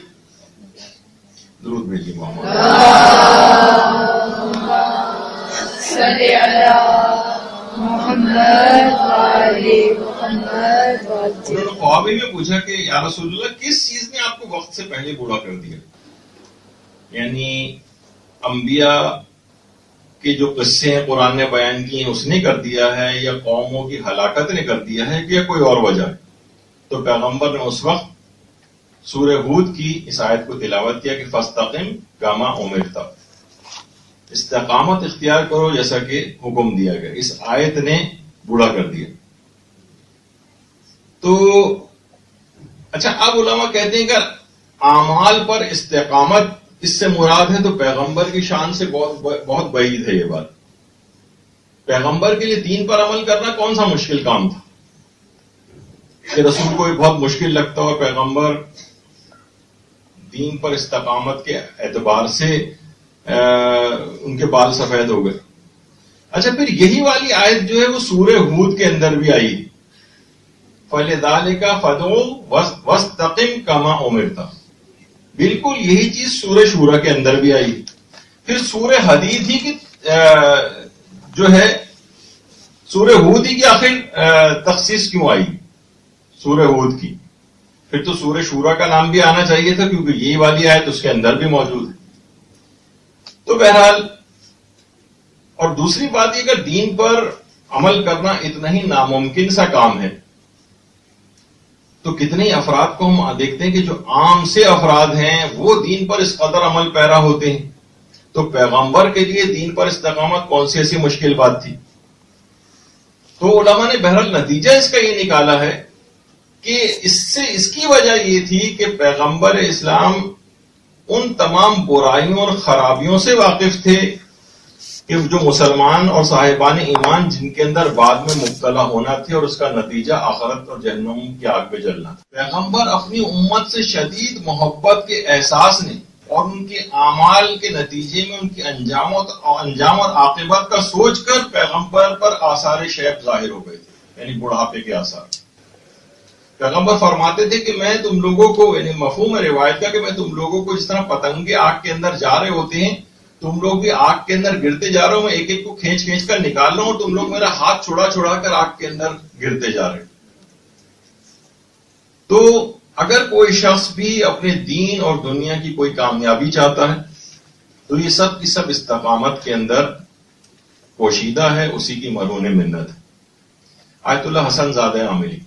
درود بھیجیے محمد. انہوں نے خواب میں پوچھا کہ یا رسول اللہ کس چیز نے آپ کو وقت سے پہلے بوڑھا کر دیا؟ یعنی انبیاء کے جو قصے ہیں قرآن نے بیان کیے ہیں اس نے کر دیا ہے، یا قوموں کی ہلاکت نے کر دیا ہے، یا کوئی اور وجہ ہے؟ تو پیغمبر نے اس وقت سورہ ہود کی اس آیت کو تلاوت کیا کہ فاستقم کما امرت، استقامت اختیار کرو جیسا کہ حکم دیا گیا. اس آیت نے بوڑھا کر دیا. تو اچھا اب علماء کہتے ہیں کہ اعمال پر استقامت اس سے مراد ہے تو پیغمبر کی شان سے بہت بعید ہے یہ بات. پیغمبر کے لیے دین پر عمل کرنا کون سا مشکل کام تھا کہ رسول کو یہ بہت مشکل لگتا اور پیغمبر دین پر استقامت کے اعتبار سے ان کے بال سفید ہو گئے. اچھا پھر یہی والی آیت جو ہے وہ سورہ ہود کے اندر بھی آئی، فَلِذَلِكَ فَادْعُ وَاسْتَقِمْ كَمَا أُمِرْتَ. بالکل یہی چیز سورہ شورى کے اندر بھی آئی. پھر سورہ حدید ہی کی جو ہے سورہ ہود ہی کی آخر تخصیص کیوں آئی سورہ ہود کی؟ پھر تو سورہ شورى کا نام بھی آنا چاہیے تھا کیونکہ یہی والی آیت اس کے اندر بھی موجود ہے. تو بہرحال، اور دوسری بات یہ کہ دین پر عمل کرنا اتنا ہی ناممکن سا کام ہے تو کتنے افراد کو ہم دیکھتے ہیں کہ جو عام سے افراد ہیں وہ دین پر اس قدر عمل پیرا ہوتے ہیں. تو پیغمبر کے لیے دین پر استقامت کون سی ایسی مشکل بات تھی؟ تو علماء نے بہرحال نتیجہ اس کا یہ نکالا ہے کہ اس کی وجہ یہ تھی کہ پیغمبر اسلام ان تمام برائیوں اور خرابیوں سے واقف تھے کہ جو مسلمان اور صاحبان ایمان جن کے اندر بعد میں مبتلا ہونا تھے، اور اس کا نتیجہ آخرت اور جہنم کی آگ میں جلنا تھا۔ پیغمبر اپنی امت سے شدید محبت کے احساس نے اور ان کے اعمال کے نتیجے میں ان کے انجام اور عاقبت کا سوچ کر پیغمبر پر آثار شیب ظاہر ہو گئے تھے، یعنی بڑھاپے کے آثار۔ پیغمبر فرماتے تھے کہ میں تم لوگوں کو، یعنی مفہوم روایت کا، کہ میں تم لوگوں کو جس طرح پتنگے آگ کے اندر جا رہے ہوتے ہیں، تم لوگ بھی آگ کے اندر گرتے جا رہے ہو، میں ایک ایک کو کھینچ کھینچ کر نکال رہا ہوں اور تم لوگ میرا ہاتھ چھڑا چھڑا کر آگ کے اندر گرتے جا رہے ہو۔ تو اگر کوئی شخص بھی اپنے دین اور دنیا کی کوئی کامیابی چاہتا ہے تو یہ سب کی سب استقامت کے اندر پوشیدہ ہے، اسی کی مرہون منت ہے۔ آیت اللہ حسن زادہ عاملی،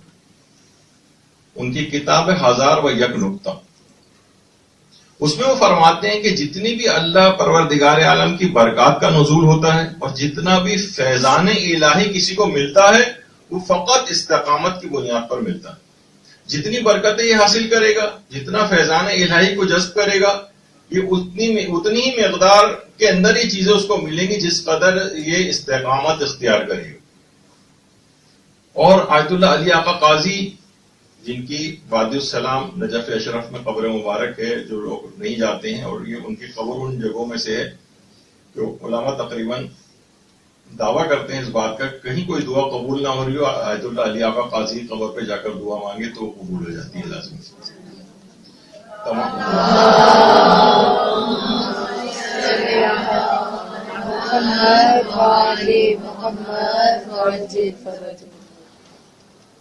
ان کی کتاب ہزار و یک نکتہ، اس میں وہ فرماتے ہیں کہ جتنی بھی اللہ پروردگار عالم کی برکات کا نزول ہوتا ہے اور جتنا بھی فیضان الہی کسی کو ملتا ہے وہ فقط استقامت کی بنیاد پر ملتا ہے۔ جتنی برکتیں یہ حاصل کرے گا، جتنا فیضان الہی کو جذب کرے گا، یہ اتنی ہی مقدار کے اندر یہ چیزیں اس کو ملیں گی جس قدر یہ استقامت اختیار کرے گا۔ اور آیت اللہ علی آقا قاضی، جن کی وادی السلام نجف اشرف میں قبر مبارک ہے، جو لوگ نہیں جاتے ہیں، اور یہ ان کی قبر ان جگہوں میں سے ہے جو علماء تقریباً دعویٰ کرتے ہیں اس بات کا، کہیں کوئی دعا قبول نہ ہو رہی ہو، آیت اللہ علی آقا قاضی قبر پہ جا کر دعا مانگے تو قبول ہو جاتی ہے لازمی۔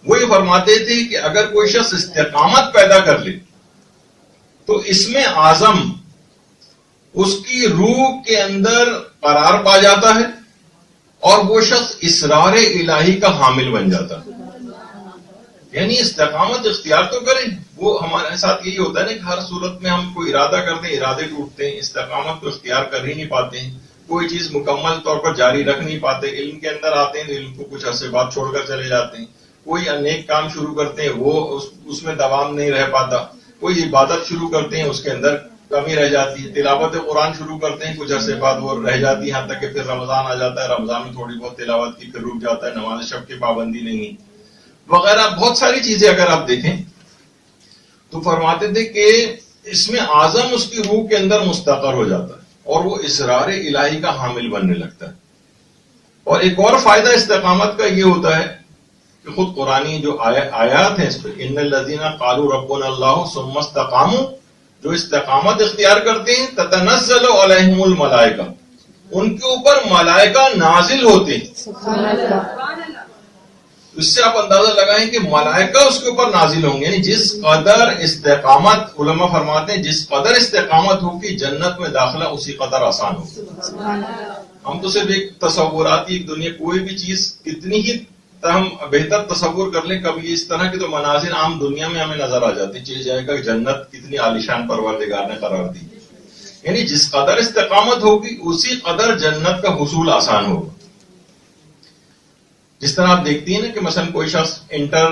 وہ یہ فرماتے تھے کہ اگر کوئی شخص استقامت پیدا کر لے تو اس میں اعظم اس کی روح کے اندر قرار پا جاتا ہے اور وہ شخص اسرار الہی کا حامل بن جاتا ہے۔ یعنی استقامت اختیار تو کریں، وہ ہمارے ساتھ یہی ہوتا ہے نا کہ ہر صورت میں ہم کوئی ارادہ کرتے ہیں، ارادے ٹوٹتے ہیں، استقامت کو اختیار کر ہی نہیں پاتے ہیں، کوئی چیز مکمل طور پر جاری رکھ نہیں پاتے، علم کے اندر آتے ہیں تو علم کو کچھ عرصے بعد چھوڑ کر چلے جاتے ہیں، کوئی نیک کام شروع کرتے ہیں وہ اس میں دوام نہیں رہ پاتا، کوئی عبادت شروع کرتے ہیں اس کے اندر کمی رہ جاتی ہے، تلاوت قرآن شروع کرتے ہیں کچھ عرصے بعد وہ رہ جاتی ہے، یہاں تک کہ پھر رمضان آ جاتا ہے، رمضان میں تھوڑی بہت تلاوت کی پھر رک جاتا ہے، نماز شب کی پابندی نہیں وغیرہ، بہت ساری چیزیں اگر آپ دیکھیں تو فرماتے تھے کہ اس میں اعظم اس کی روح کے اندر مستقر ہو جاتا ہے اور وہ اسرار الہی کا حامل بننے لگتا ہے۔ اور ایک اور فائدہ استقامت کا یہ ہوتا ہے کہ خود قرآنی جو آیات ہیں اس پہ، ان الذین قالوا ربنا اللہ ثم استقاموا، جو استقامت اختیار کرتے ہیں، تتنزل علیہم الملائکہ، ان کے اوپر ملائکہ نازل ہوتے ہیں۔ سبحان اللہ۔ اس سے آپ اندازہ لگائیں کہ ملائکہ اس کے اوپر نازل ہوں گے، یعنی جس قدر استقامت، علماء فرماتے ہیں جس قدر استقامت ہوگی جنت میں داخلہ اسی قدر آسان ہوگا۔ ہم تو صرف ایک تصوراتی ایک دنیا، کوئی بھی چیز کتنی ہی ہم بہتر تصور کر لیں، کبھی اس طرح کے تو مناظر عام دنیا میں ہمیں نظر آ جاتے، چل جائے گا جنت کتنی عالیشان پروردگار نے قرار دی، یعنی جس قدر استقامت ہوگی اسی قدر جنت کا حصول آسان ہوگا۔ جس طرح آپ دیکھتی ہیں نا کہ مثلا کوئی شخص انٹر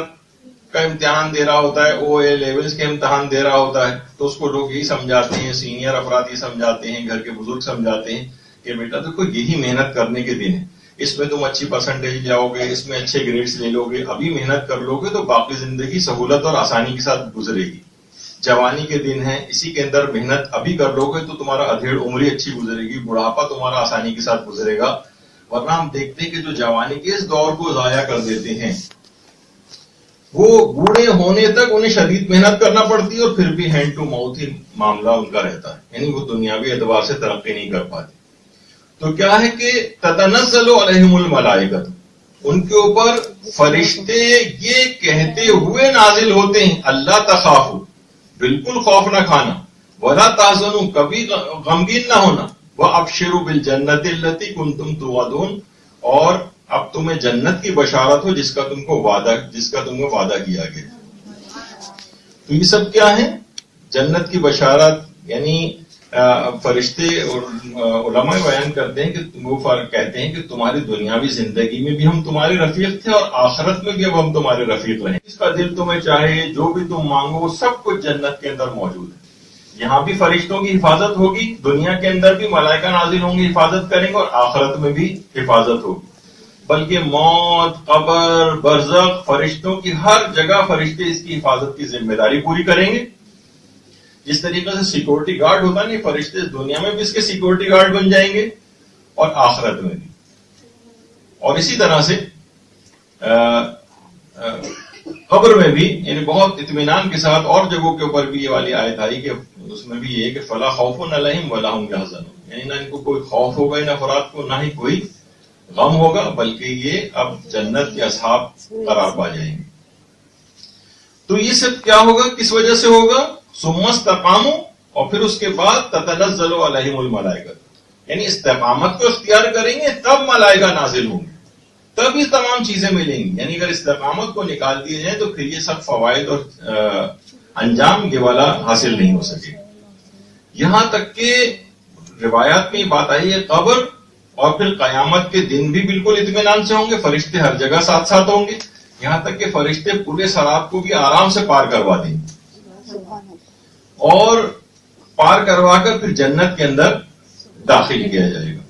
کا امتحان دے رہا ہوتا ہے، او اے لیولز کے امتحان دے رہا ہوتا ہے، تو اس کو لوگ یہی سمجھاتے ہیں، سینئر افراد یہ سمجھاتے ہیں، گھر کے بزرگ سمجھاتے ہیں کہ بیٹا دیکھو یہی محنت کرنے کے دن ہے، اس میں تم اچھی پرسنٹیج لاؤ گے، اس میں اچھے گریڈز لے لو گے، ابھی محنت کر لو گے تو باقی زندگی سہولت اور آسانی کے ساتھ گزرے گی۔ جوانی کے دن ہے، اسی کے اندر محنت ابھی کر لو گے تو تمہارا ادھیڑ عمری اچھی گزرے گی، بڑھاپا تمہارا آسانی کے ساتھ گزرے گا۔ ورنہ ہم دیکھتے ہیں کہ جو جوانی کے اس دور کو ضائع کر دیتے ہیں وہ بوڑھے ہونے تک انہیں شدید محنت کرنا پڑتی ہے اور پھر بھی ہینڈ ٹو ماؤتھ ہی معاملہ ان کا رہتا ہے، یعنی وہ دنیاوی اعتبار سے ترقی نہیں کر پاتے۔ تو کیا ہے کہ تتنزل علیہم الملائکہ، ان کے اوپر فرشتے یہ کہتے ہوئے نازل ہوتے ہیں، اللہ تخافوا، بالکل خوف نہ کھانا، ولا تحزنوا، کبھی غمگین نہ ہونا، وابشروا بالجنۃ التی کنتم توعدون، اور اب تمہیں جنت کی بشارت ہو جس کا تم کو وعدہ کیا گیا۔ تو یہ سب کیا ہے؟ جنت کی بشارت، یعنی فرشتے اور علماء بیان کرتے ہیں کہ وہ کہتے ہیں کہ تمہاری دنیاوی زندگی میں بھی ہم تمہارے رفیق تھے اور آخرت میں بھی اب ہم تمہارے رفیق رہیں. جس کا دل تمہیں چاہے جو بھی تم مانگو وہ سب کچھ جنت کے اندر موجود ہے. یہاں بھی فرشتوں کی حفاظت ہوگی, دنیا کے اندر بھی ملائکہ نازل ہوں گے, حفاظت کریں گے, اور آخرت میں بھی حفاظت ہوگی. بلکہ موت, قبر, برزخ, فرشتوں کی ہر جگہ فرشتے اس کی حفاظت کی ذمہ داری پوری کریں گے. جس طریقے سے سیکورٹی گارڈ ہوتا نہیں, فرشتے دنیا میں بھی اس کے سیکورٹی گارڈ بن جائیں گے اور آخرت میں بھی. اور اسی طرح سے قبر میں بھی, یعنی بہت اطمینان کے ساتھ اور جگہوں کے اوپر بھی یہ والی آیت آئی کہ اس میں بھی یہ کہ فلا خوف علیہم ولا هم یحزنون, یعنی نہ ان کو کوئی خوف ہوگا نہ افراد کو, نہ ہی کوئی غم ہوگا, بلکہ یہ اب جنت کے اصحاب قرار پا جائیں گے. تو یہ سب کیا ہوگا, کس وجہ سے ہوگا؟ ثم استقاموا, اور پھر اس کے بعد تتنزل علیہم الملائکہ, یعنی استقامت کو اختیار کریں گے تب ملائکہ نازل ہوں گے, تب یہ تمام چیزیں ملیں گی. یعنی اگر استقامت کو نکال دیے جائیں تو پھر یہ سب فوائد اور انجام یہ والا حاصل نہیں ہو سکے. یہاں تک کہ روایات میں یہ بات آئی ہے قبر اور پھر قیامت کے دن بھی بالکل اطمینان سے ہوں گے, فرشتے ہر جگہ ساتھ ساتھ ہوں گے, یہاں تک کہ فرشتے پورے سرات کو بھی آرام سے پار کروا دیں گے اور پار کروا کر پھر جنت کے اندر داخل کیا جائے گا.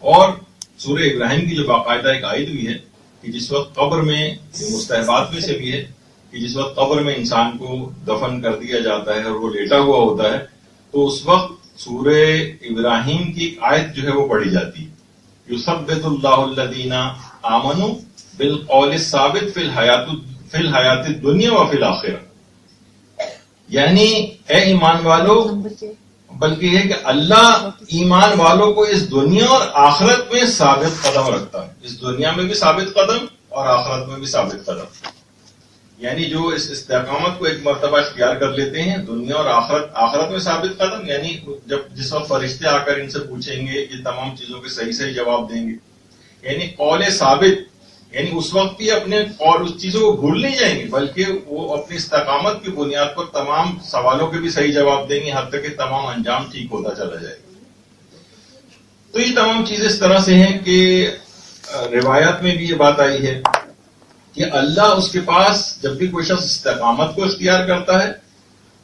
اور سورہ ابراہیم کی جو باقاعدہ ایک آیت بھی ہے کہ جس وقت قبر میں, مستحبات میں سے بھی ہے کہ جس وقت قبر میں انسان کو دفن کر دیا جاتا ہے اور وہ لیٹا ہوا ہوتا ہے, تو اس وقت سورہ ابراہیم کی ایک آیت جو ہے وہ پڑھی جاتی ہے, یثبت اللہ الذین آمنوا بالقول الثابت فی الحیات الدنیا وفی الآخرہ. یعنی اے ایمان والو, بلکہ یہ کہ اللہ ایمان والوں کو اس دنیا اور آخرت میں ثابت قدم رکھتا ہے, اس دنیا میں بھی ثابت قدم اور آخرت میں بھی ثابت قدم. یعنی جو اس استقامت کو ایک مرتبہ اختیار کر لیتے ہیں دنیا اور آخرت میں ثابت قدم, یعنی جس وقت فرشتے آ کر ان سے پوچھیں گے یہ تمام چیزوں کے صحیح صحیح جواب دیں گے, یعنی قول ثابت, یعنی اس وقت بھی اپنے اور اس چیزوں کو بھول نہیں جائیں گے, بلکہ وہ اپنی استقامت کی بنیاد پر تمام سوالوں کے بھی صحیح جواب دیں گے, حد تک کہ تمام انجام ٹھیک ہوتا چلا جائے گا. تو یہ تمام چیزیں اس طرح سے ہیں کہ روایات میں بھی یہ بات آئی ہے کہ اللہ اس کے پاس جب بھی کوئی شخص استقامت کو اختیار کرتا ہے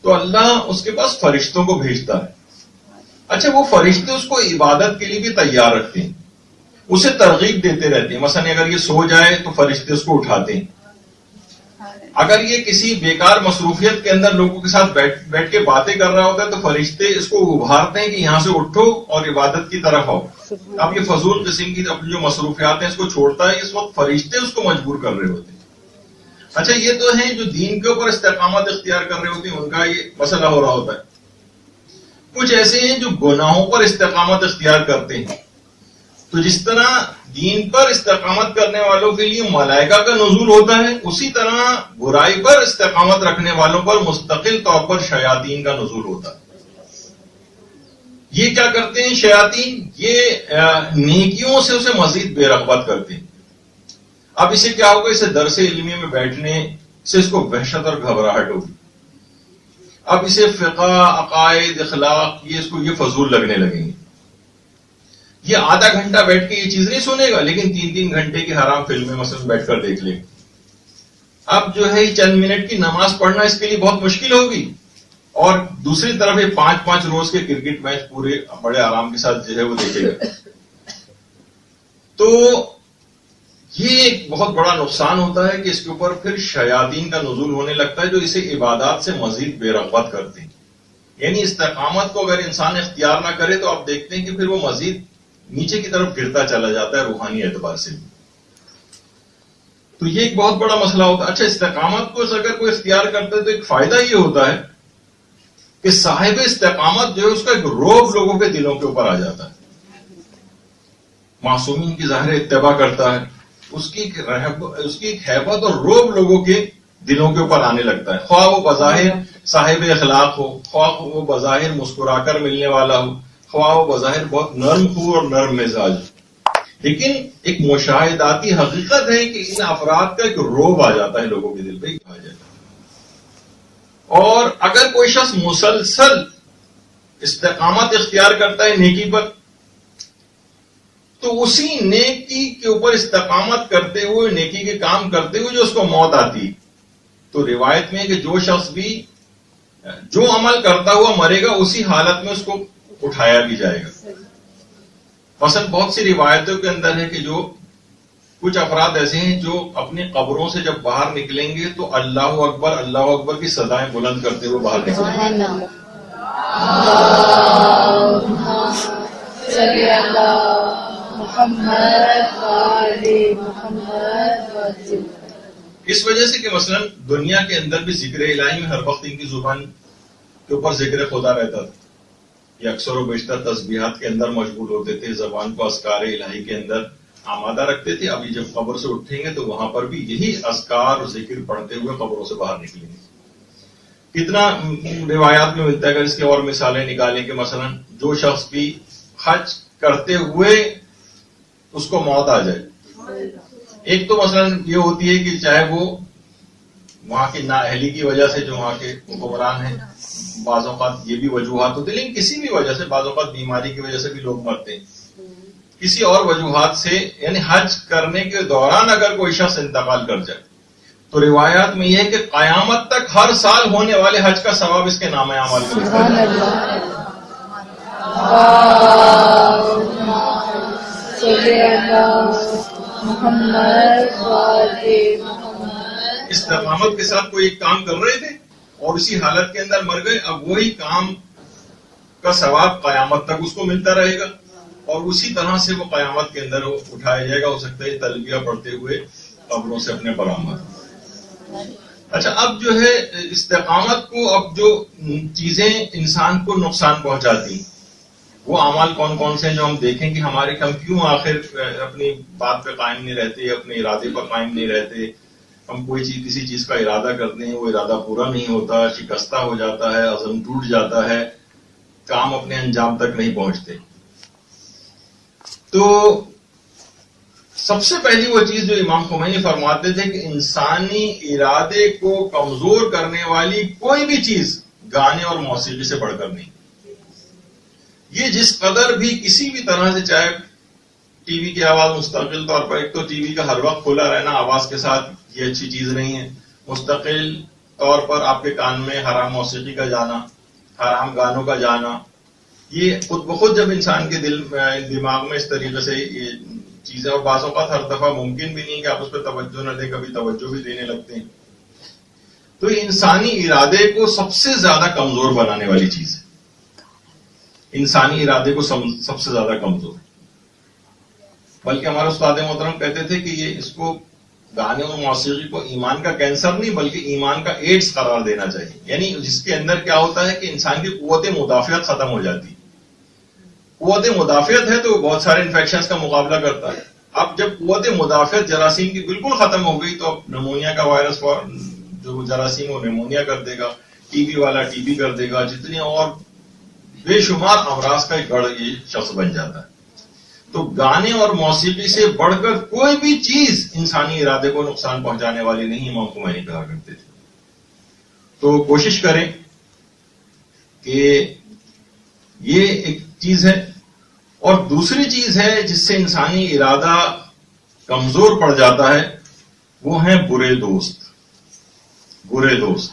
تو اللہ اس کے پاس فرشتوں کو بھیجتا ہے. اچھا, وہ فرشتے اس کو عبادت کے لیے بھی تیار رکھتے ہیں, اسے ترغیب دیتے رہتے ہیں. مثلا اگر یہ سو جائے تو فرشتے اس کو اٹھاتے ہیں, اگر یہ کسی بیکار مصروفیت کے اندر لوگوں کے ساتھ بیٹھ کے باتیں کر رہا ہوتا ہے تو فرشتے اس کو ابھارتے ہیں کہ یہاں سے اٹھو اور عبادت کی طرف آؤ. اب یہ فضول قسم کی اپنی جو مصروفیات ہیں اس کو چھوڑتا ہے, اس وقت فرشتے اس کو مجبور کر رہے ہوتے ہیں. اچھا, یہ تو ہیں جو دین کے اوپر استقامت اختیار کر رہے ہوتے ہیں, ان کا یہ مسئلہ ہو رہا ہوتا ہے. کچھ ایسے ہیں جو گناہوں پر استقامت اختیار کرتے ہیں, تو جس طرح دین پر استقامت کرنے والوں کے لیے ملائکہ کا نزول ہوتا ہے, اسی طرح برائی پر استقامت رکھنے والوں پر مستقل طور پر شیاطین کا نزول ہوتا ہے. یہ کیا کرتے ہیں شیاطین, یہ نیکیوں سے اسے مزید بے رغبت کرتے ہیں. اب اسے کیا ہوگا, اسے درس علمیہ میں بیٹھنے سے اس کو وحشت اور گھبراہٹ ہوگی. اب اسے فقہ, عقائد, اخلاق یہ فضول لگنے لگیں گے. یہ آدھا گھنٹہ بیٹھ کے یہ چیز نہیں سنے گا, لیکن 3 گھنٹے کی حرام فلمیں مثلا بیٹھ کر دیکھ لے. اب جو ہے چند منٹ کی نماز پڑھنا اس کے لیے بہت مشکل ہوگی, اور دوسری طرف یہ 5 روز کے کرکٹ میچ پورے بڑے آرام کے ساتھ جو ہے وہ دیکھے گا. تو یہ ایک بہت بڑا نقصان ہوتا ہے کہ اس کے اوپر پھر شیاطین کا نزول ہونے لگتا ہے جو اسے عبادات سے مزید بے رغبت کرتے ہیں. یعنی استقامت کو اگر انسان اختیار نہ کرے تو آپ دیکھتے ہیں کہ پھر وہ مزید نیچے کی طرف گرتا چلا جاتا ہے روحانی اعتبار سے. تو یہ ایک بہت بڑا مسئلہ ہوتا ہے. اچھا, استقامت کو اگر کوئی اختیار کرتا ہے تو ایک فائدہ یہ ہوتا ہے کہ صاحب استقامت جو ہے اس کا ایک روب لوگوں کے دلوں کے اوپر آ جاتا ہے. معصومین کی ظاہر اتباع کرتا ہے, اس کی ایک ہیبت اور روب لوگوں کے دلوں کے اوپر آنے لگتا ہے. خواہ وہ بظاہر صاحب اخلاق ہو, خواہ وہ بظاہر مسکرا کر ملنے والا ہو, خواہ و بظاہر بہت نرم خو اور نرم مزاج، لیکن ایک مشاہداتی حقیقت ہے کہ ان افراد کا ایک روب آ جاتا ہے لوگوں کے دل پہ آ جاتا ہے. اور اگر کوئی شخص مسلسل استقامت اختیار کرتا ہے نیکی پر، تو اسی نیکی کے اوپر استقامت کرتے ہوئے، نیکی کے کام کرتے ہوئے جو اس کو موت آتی، تو روایت میں کہ جو شخص بھی جو عمل کرتا ہوا مرے گا اسی حالت میں اس کو اٹھایا بھی جائے گا. مثلا بہت سی روایتوں کے اندر ہے کہ جو کچھ افراد ایسے ہیں جو اپنی قبروں سے جب باہر نکلیں گے تو اللہ اکبر کی صدائیں بلند کرتے ہوئے باہر نکلیں گے. اس وجہ سے کہ مثلا دنیا کے اندر بھی ذکر الہی میں ہر وقت ان کی زبان کے اوپر ذکر خدا رہتا تھا. یہ اکثر و بیشتر تسبیحات کے اندر مشغول ہوتے تھے، زبان کو اذکار الہی کے اندر آمادہ رکھتے تھے. ابھی جب قبر سے اٹھیں گے تو وہاں پر بھی یہی اذکار اور ذکر پڑھتے ہوئے قبروں سے باہر نکلیں گے. کتنا روایات میں ملتا ہے. اگر اس کی اور مثالیں نکالیں کہ مثلا جو شخص بھی حج کرتے ہوئے اس کو موت آ جائے، ایک تو مثلا یہ ہوتی ہے کہ چاہے وہ وہاں کی نااہلی کی وجہ سے جو وہاں کے حکمران ہیں، بعض اوقات یہ بھی وجوہات ہوتے ہیں، لیکن کسی بھی وجہ سے، بعض اوقات بیماری کی وجہ سے بھی لوگ مرتے ہیں، کسی اور وجوہات سے، یعنی حج کرنے کے دوران اگر کوئی شخص انتقال کر جائے تو روایات میں یہ ہے کہ قیامت تک ہر سال ہونے والے حج کا ثواب اس کے نام اعمال میں لکھا جائے. استقامت کے ساتھ کوئی ایک کام کر رہے تھے اور اسی حالت کے اندر مر گئے، اب وہی کام کا ثواب قیامت تک اس کو ملتا رہے گا اور اسی طرح سے وہ قیامت کے اندر اٹھایا جائے گا. ہو سکتا ہے تلبیہ پڑھتے ہوئے قبروں سے اپنے برآمد. اچھا، اب جو ہے استقامت کو، اب جو چیزیں انسان کو نقصان پہنچاتی وہ اعمال کون کون سے ہیں جو ہم دیکھیں کہ ہم کیوں آخر اپنی بات پہ قائم نہیں رہتے، اپنے ارادے پر قائم نہیں رہتے. ہم کوئی چیز، کسی چیز کا ارادہ کرتے ہیں، وہ ارادہ پورا نہیں ہوتا، شکستہ ہو جاتا ہے، عزم ٹوٹ جاتا ہے، کام اپنے انجام تک نہیں پہنچتے. تو سب سے پہلی وہ چیز جو امام خمینی فرماتے تھے کہ انسانی ارادے کو کمزور کرنے والی کوئی بھی چیز گانے اور موسیقی سے بڑھ کر نہیں. یہ جس قدر بھی کسی بھی طرح سے، چاہے ٹی وی کی آواز مستقل طور پر، ایک تو ٹی وی کا ہر وقت کھلا رہنا آواز کے ساتھ، یہ اچھی چیز نہیں ہے. مستقل طور پر آپ کے کان میں حرام موسیقی کا جانا، حرام گانوں کا جانا، یہ خود بخود جب انسان کے دماغ میں اس طریقے سے یہ چیزیں، اور بعض اوقات ہر دفعہ ممکن بھی نہیں کہ آپ اس پہ توجہ نہ دیں، کبھی توجہ بھی دینے لگتے ہیں، تو یہ انسانی ارادے کو سب سے زیادہ کمزور بنانے والی چیز ہے. انسانی ارادے کو سب سے زیادہ کمزور. بلکہ ہمارے استاد محترم کہتے تھے کہ یہ اس کو، گانے اور موسیقی کو ایمان کا کینسر نہیں بلکہ ایمان کا ایڈز قرار دینا چاہیے. یعنی جس کے اندر کیا ہوتا ہے کہ انسان کی قوت مدافعت ختم ہو جاتی ہے. قوت مدافعت ہے تو بہت سارے انفیکشنز کا مقابلہ کرتا ہے. اب جب قوت مدافعت جراثیم کی بالکل ختم ہو گئی تو اب نمونیا کا وائرس جو جراثیم وہ نمونیا کر دے گا، ٹی بی والا ٹی بی کر دے گا، جتنی اور بے شمار امراض کا ایک گڑھ یہ شخص بن جاتا ہے. تو گانے اور موسیقی سے بڑھ کر کوئی بھی چیز انسانی ارادے کو نقصان پہنچانے والی نہیں، امام خمینی کہا کرتے تھے. تو کوشش کریں کہ یہ ایک چیز ہے. اور دوسری چیز ہے جس سے انسانی ارادہ کمزور پڑ جاتا ہے، وہ ہیں برے دوست. برے دوست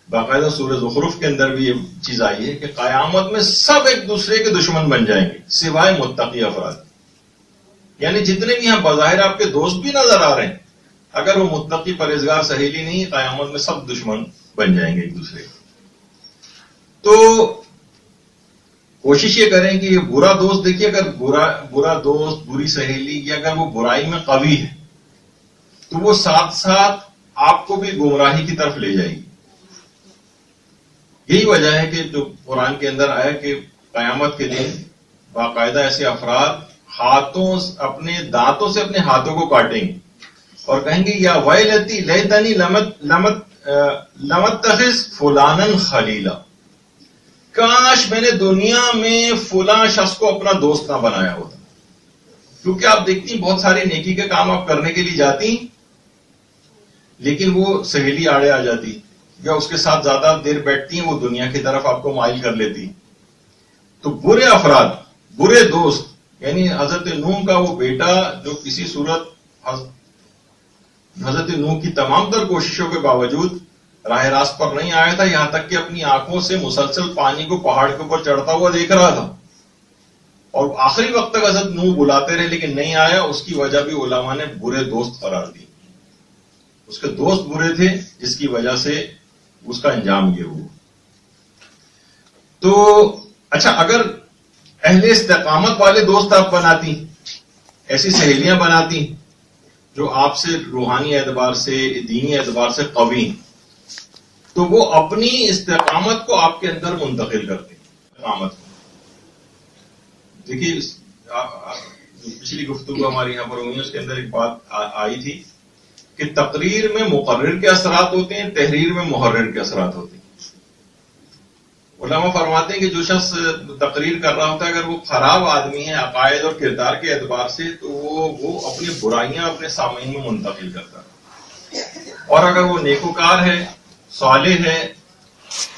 باقاعدہ سورہ زخرف کے اندر بھی یہ چیز آئی ہے کہ قیامت میں سب ایک دوسرے کے دشمن بن جائیں گے سوائے متقی افراد. یعنی جتنے بھی یہاں بظاہر آپ کے دوست بھی نظر آ رہے ہیں، اگر وہ متقی پرہیزگار سہیلی نہیں، قیامت میں سب دشمن بن جائیں گے ایک دوسرے کے. تو کوشش یہ کریں کہ یہ برا دوست، دیکھیے اگر برا دوست، بری سہیلی، یا اگر وہ برائی میں قوی ہے تو وہ ساتھ ساتھ آپ کو بھی گمراہی کی طرف لے جائے گی. یہی وجہ ہے کہ جو قرآن کے اندر آیا کہ قیامت کے دن باقاعدہ ایسے افراد اپنے دانتوں سے اپنے ہاتھوں کو کاٹیں گے اور کہیں گے یا ویلتی لیتنی لم اتخذ فلانا خلیلا. کاش میں نے دنیا میں فلاں شخص کو اپنا دوست نہ بنایا ہوتا. کیونکہ آپ دیکھتی ہیں بہت سارے نیکی کے کام آپ کرنے کے لیے جاتی لیکن وہ سہیلی آڑے آ جاتی یا اس کے ساتھ زیادہ دیر بیٹھتی ہیں, وہ دنیا کی طرف آپ کو مائل کر لیتی. تو برے افراد, برے دوست, یعنی حضرت نوح کا وہ بیٹا جو کسی صورت حضرت نوح کی تمام تر کوششوں کے باوجود راہ راست پر نہیں آیا تھا, یہاں تک کہ اپنی آنکھوں سے مسلسل پانی کو پہاڑ کے اوپر چڑھتا ہوا دیکھ رہا تھا, اور آخری وقت تک حضرت نوح بلاتے رہے لیکن نہیں آیا. اس کی وجہ بھی علماء نے برے دوست قرار دی. اس کے دوست برے تھے جس کی وجہ سے اس کا انجام یہ ہوا. تو اچھا, اگر اہل استقامت والے دوست آپ بناتی, ایسی سہیلیاں بناتی جو آپ سے روحانی اعتبار سے, دینی اعتبار سے قوی, تو وہ اپنی استقامت کو آپ کے اندر منتقل کرتے ہیں. استقامت کو دیکھیے, پچھلی گفتگو ہماری یہاں پر ہوئی اس کے اندر ایک بات آئی تھی کہ تقریر میں مقرر کے اثرات ہوتے ہیں, تحریر میں محرر کے اثرات ہوتے ہیں. علماء فرماتے ہیں کہ جو شخص تقریر کر رہا ہوتا ہے اگر وہ خراب آدمی ہے عقائد اور کردار کے اعتبار سے, تو وہ اپنی برائیاں اپنے سامعین میں منتقل کرتا ہے, اور اگر وہ نیکوکار ہے, صالح ہے,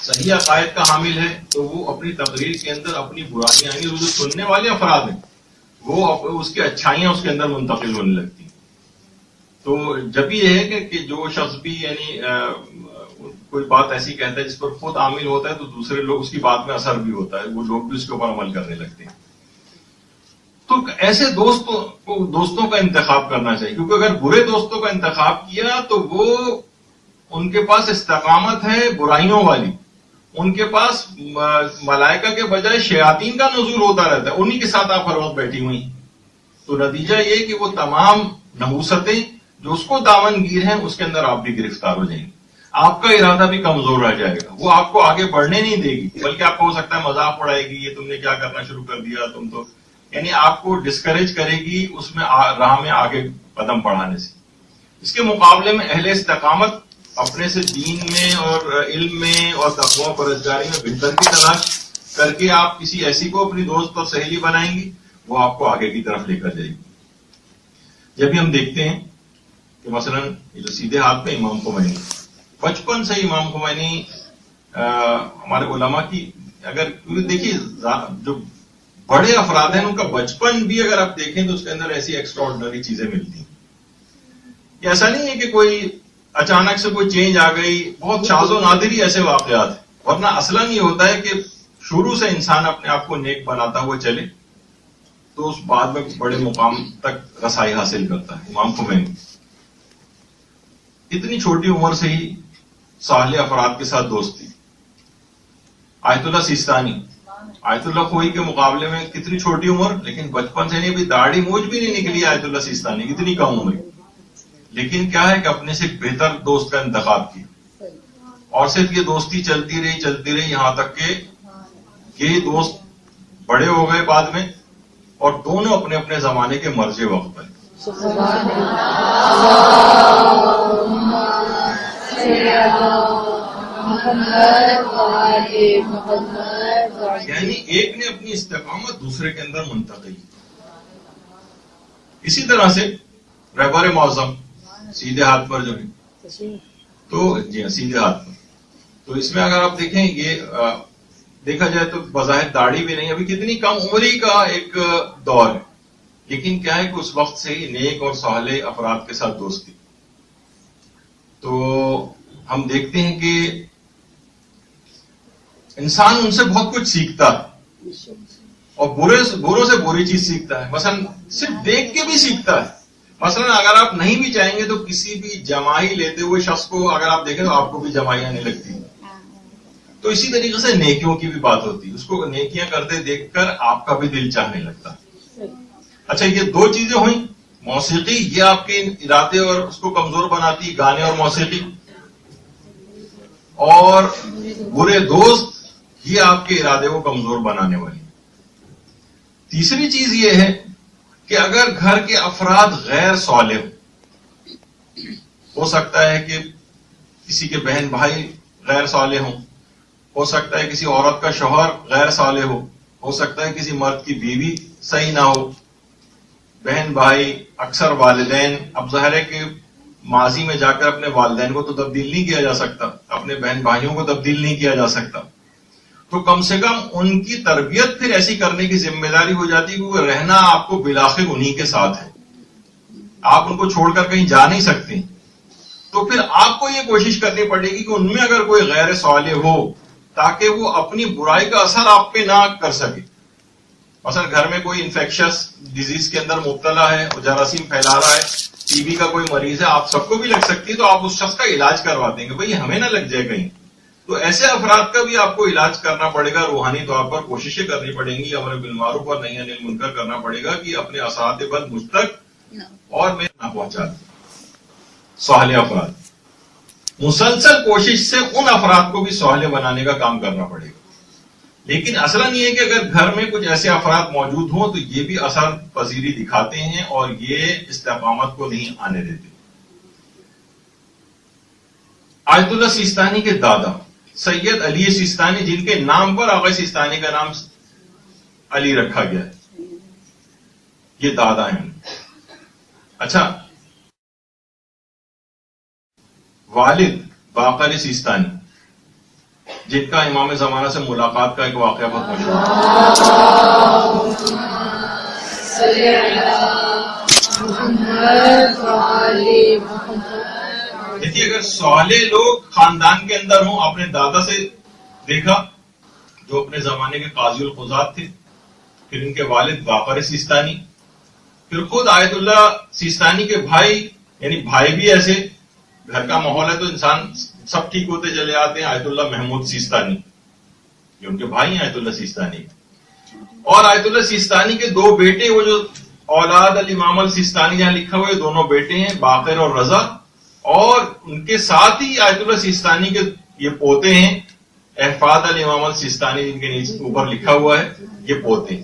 صحیح عقائد کا حامل ہے, تو وہ اپنی تقریر کے اندر اپنی برائیاں, یعنی جو سننے والے افراد ہیں وہ اس کی اچھائیاں اس کے اندر منتقل ہونے لگتی ہیں. تو جب یہ ہے کہ جو شخص بھی یعنی کوئی بات ایسی کہتا ہے جس پر خود عامل ہوتا ہے, تو دوسرے لوگ اس کی بات میں اثر بھی ہوتا ہے, وہ لوگ بھی اس کے اوپر عمل کرنے لگتے ہیں. تو ایسے دوستوں کا انتخاب کرنا چاہیے, کیونکہ اگر برے دوستوں کا انتخاب کیا تو وہ ان کے پاس استقامت ہے برائیوں والی, ان کے پاس ملائکہ کے بجائے شیاطین کا نزول ہوتا رہتا ہے, انہی کے ساتھ آپ ہر وقت بیٹھی ہوئی. تو نتیجہ یہ کہ وہ تمام نحوستیں جو اس کو دامن گیر ہیں اس کے اندر آپ بھی گرفتار ہو جائیں گے. آپ کا ارادہ بھی کمزور رہ جائے گا, وہ آپ کو آگے بڑھنے نہیں دے گی, بلکہ آپ کو ہو سکتا ہے مذاق اڑائے گی, یہ تم نے کیا کرنا شروع کر دیا, تم تو, یعنی آپ کو ڈسکریج کرے گی اس میں راہ میں آگے قدم بڑھانے سے. اس کے مقابلے میں اہل استقامت اپنے سے دین میں اور علم میں اور تقویٰ و پرہیزگاری میں بہتر کی تلاش کر کے آپ کسی ایسی کو اپنی دوست اور سہیلی بنائیں گی, وہ آپ کو آگے کی طرف لے کر جائے گی. جب بھی ہم دیکھتے ہیں کہ مثلا جو سیدھے ہاتھ میں امام خمینی, بچپن سے امام خمینی ہمارے علماء کی, اگر دیکھیے جو بڑے افراد ہیں ان کا بچپن بھی اگر آپ دیکھیں تو اس کے اندر ایسی ایکسٹراڈنری چیزیں ملتی ہیں. یہ ایسا نہیں ہے کہ کوئی اچانک سے کوئی چینج آ گئی, بہت شاذ و نادری ایسے واقعات ہیں, ورنہ اصلاً یہ ہوتا ہے کہ شروع سے انسان اپنے آپ کو نیک بناتا ہوا چلے تو اس بعد میں بڑے مقام تک رسائی حاصل کرتا ہے. امام خمینی اتنی چھوٹی عمر سے ہی صالح افراد کے ساتھ دوستی. آیت اللہ سیستانی, آیت اللہ خوئی کے مقابلے میں کتنی چھوٹی عمر, لیکن بچپن سے نہیں, ابھی داڑھی موج بھی نہیں نکلی آیت اللہ سیستانی, اتنی کم عمر, لیکن کیا ہے کہ اپنے سے ایک بہتر دوست کا انتخاب کیا, اور صرف یہ دوستی چلتی رہی یہاں تک کہ یہ دوست بڑے ہو گئے بعد میں, اور دونوں اپنے اپنے زمانے کے مرجع وقت پر. یعنی ایک نے اپنی استقامت دوسرے کے اندر منتقل. اسی طرح سے رہبر معظم سیدھے ہاتھ پر جو ہے, تو جی ہاں سیدھے ہاتھ پر, تو اس میں اگر آپ دیکھیں یہ دیکھا جائے تو بظاہر داڑھی بھی نہیں, ابھی کتنی کم عمری کا ایک دور ہے, لیکن کیا ہے کہ اس وقت سے ہی نیک اور صالح افراد کے ساتھ دوستی. تو ہم دیکھتے ہیں کہ انسان ان سے بہت کچھ سیکھتا ہے, اور بروں سے بری چیز سیکھتا ہے. مثلا صرف دیکھ کے بھی سیکھتا ہے. مثلا اگر آپ نہیں بھی چاہیں گے تو کسی بھی جمائی لیتے ہوئے شخص کو اگر آپ دیکھیں تو آپ کو بھی جمائی آنے لگتی. تو اسی طریقے سے نیکیوں کی بھی بات ہوتی ہے, اس کو نیکیاں کرتے دیکھ کر آپ کا بھی دل چاہنے لگتا. اچھا, یہ دو چیزیں ہوئیں, موسیقی یہ آپ کے ارادے اور اس کو کمزور بناتی, گانے اور موسیقی, اور برے دوست یہ آپ کے ارادے کو کمزور بنانے والی. تیسری چیز یہ ہے کہ اگر گھر کے افراد غیر صالح ہو سکتا ہے کہ کسی کے بہن بھائی غیر صالح ہوں, ہو سکتا ہے کسی عورت کا شوہر غیر صالح ہو سکتا ہے کسی مرد کی بیوی صحیح نہ ہو، بہن بھائی، اکثر والدین. اب ظاہر ہے کہ ماضی میں جا کر اپنے والدین کو تو تبدیل نہیں کیا جا سکتا، اپنے بہن بھائیوں کو تبدیل نہیں کیا جا سکتا، تو کم سے کم ان کی تربیت پھر ایسی کرنے کی ذمہ داری ہو جاتی ہے کہ وہ رہنا آپ کو بالآخر انہی کے ساتھ ہے، آپ ان کو چھوڑ کر کہیں جا نہیں سکتے. تو پھر آپ کو یہ کوشش کرنی پڑے گی کہ ان میں اگر کوئی غیر صالح ہو تاکہ وہ اپنی برائی کا اثر آپ پہ نہ کر سکے. مثلا گھر میں کوئی انفیکشس ڈیزیز کے اندر مبتلا ہے، جراثیم پھیلا رہا ہے، ٹی بی کا کوئی مریض ہے، آپ سب کو بھی لگ سکتی ہے، تو آپ اس شخص کا علاج کروا دیں گے، بھئی ہمیں نہ لگ جائے کہیں. تو ایسے افراد کا بھی آپ کو علاج کرنا پڑے گا، روحانی طور پر کوششیں کرنی پڑیں گی، امر بالمعروف اور نہی عن المنکر کرنا پڑے گا کہ اپنے اثرات بد مجھ تک اور میں نہ پہنچا دیں. صالح افراد، مسلسل کوشش سے ان افراد کو بھی صالح بنانے کا کام کرنا پڑے گا. لیکن اصلاً یہ ہے کہ اگر گھر میں کچھ ایسے افراد موجود ہوں تو یہ بھی اثر پذیری دکھاتے ہیں اور یہ استقامت کو نہیں آنے دیتے. آیت اللہ سیستانی کے دادا سید علی سیستانی، جن کے نام پر آغا سیستانی کا نام علی رکھا گیا ہے، یہ دادا ہیں. اچھا، والد باقر سیستانی، جن کا امام زمانہ سے ملاقات کا ایک واقعہ بہت مشہور ہے. دیکھیے، اگر صالح لوگ خاندان کے اندر ہوں، اپنے دادا سے دیکھا جو اپنے زمانے کے قاضی القضات تھے، پھر ان کے والد باقر سیستانی، پھر خود آیت اللہ سیستانی کے بھائی، یعنی بھائی بھی ایسے، گھر کا ماحول ہے تو انسان سب ٹھیک ہوتے چلے آتے ہیں. آیت اللہ محمود سیستانی، یہ ان کے بھائی ہیں آیت اللہ سیستانی. اور آیت اللہ سیستانی کے دو بیٹے، وہ جو اولاد الامام السیستانی جہاں لکھا ہوا ہے، دونوں بیٹے ہیں باقر اور رضا، اور ان کے ساتھ ہی آیت اللہ سیستانی کے یہ پوتے ہیں احفاد الامام السیستانی، جن کے نیچے اوپر لکھا ہوا ہے، یہ پوتے ہیں.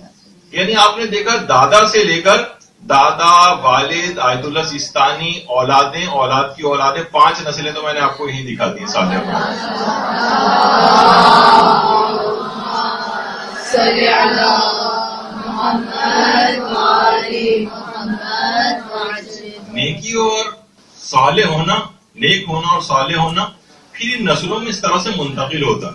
یعنی آپ نے دیکھا دادا سے لے کر دادا، والد، آیت اللہ سیستانی، اولادیں، اولاد کی اولادیں، 5 نسلیں تو میں نے آپ کو یہی دکھا دی ساتھ. نیکی اور صالح ہونا، نیک ہونا اور صالح ہونا پھر ان نسلوں میں اس طرح سے منتقل ہوتا.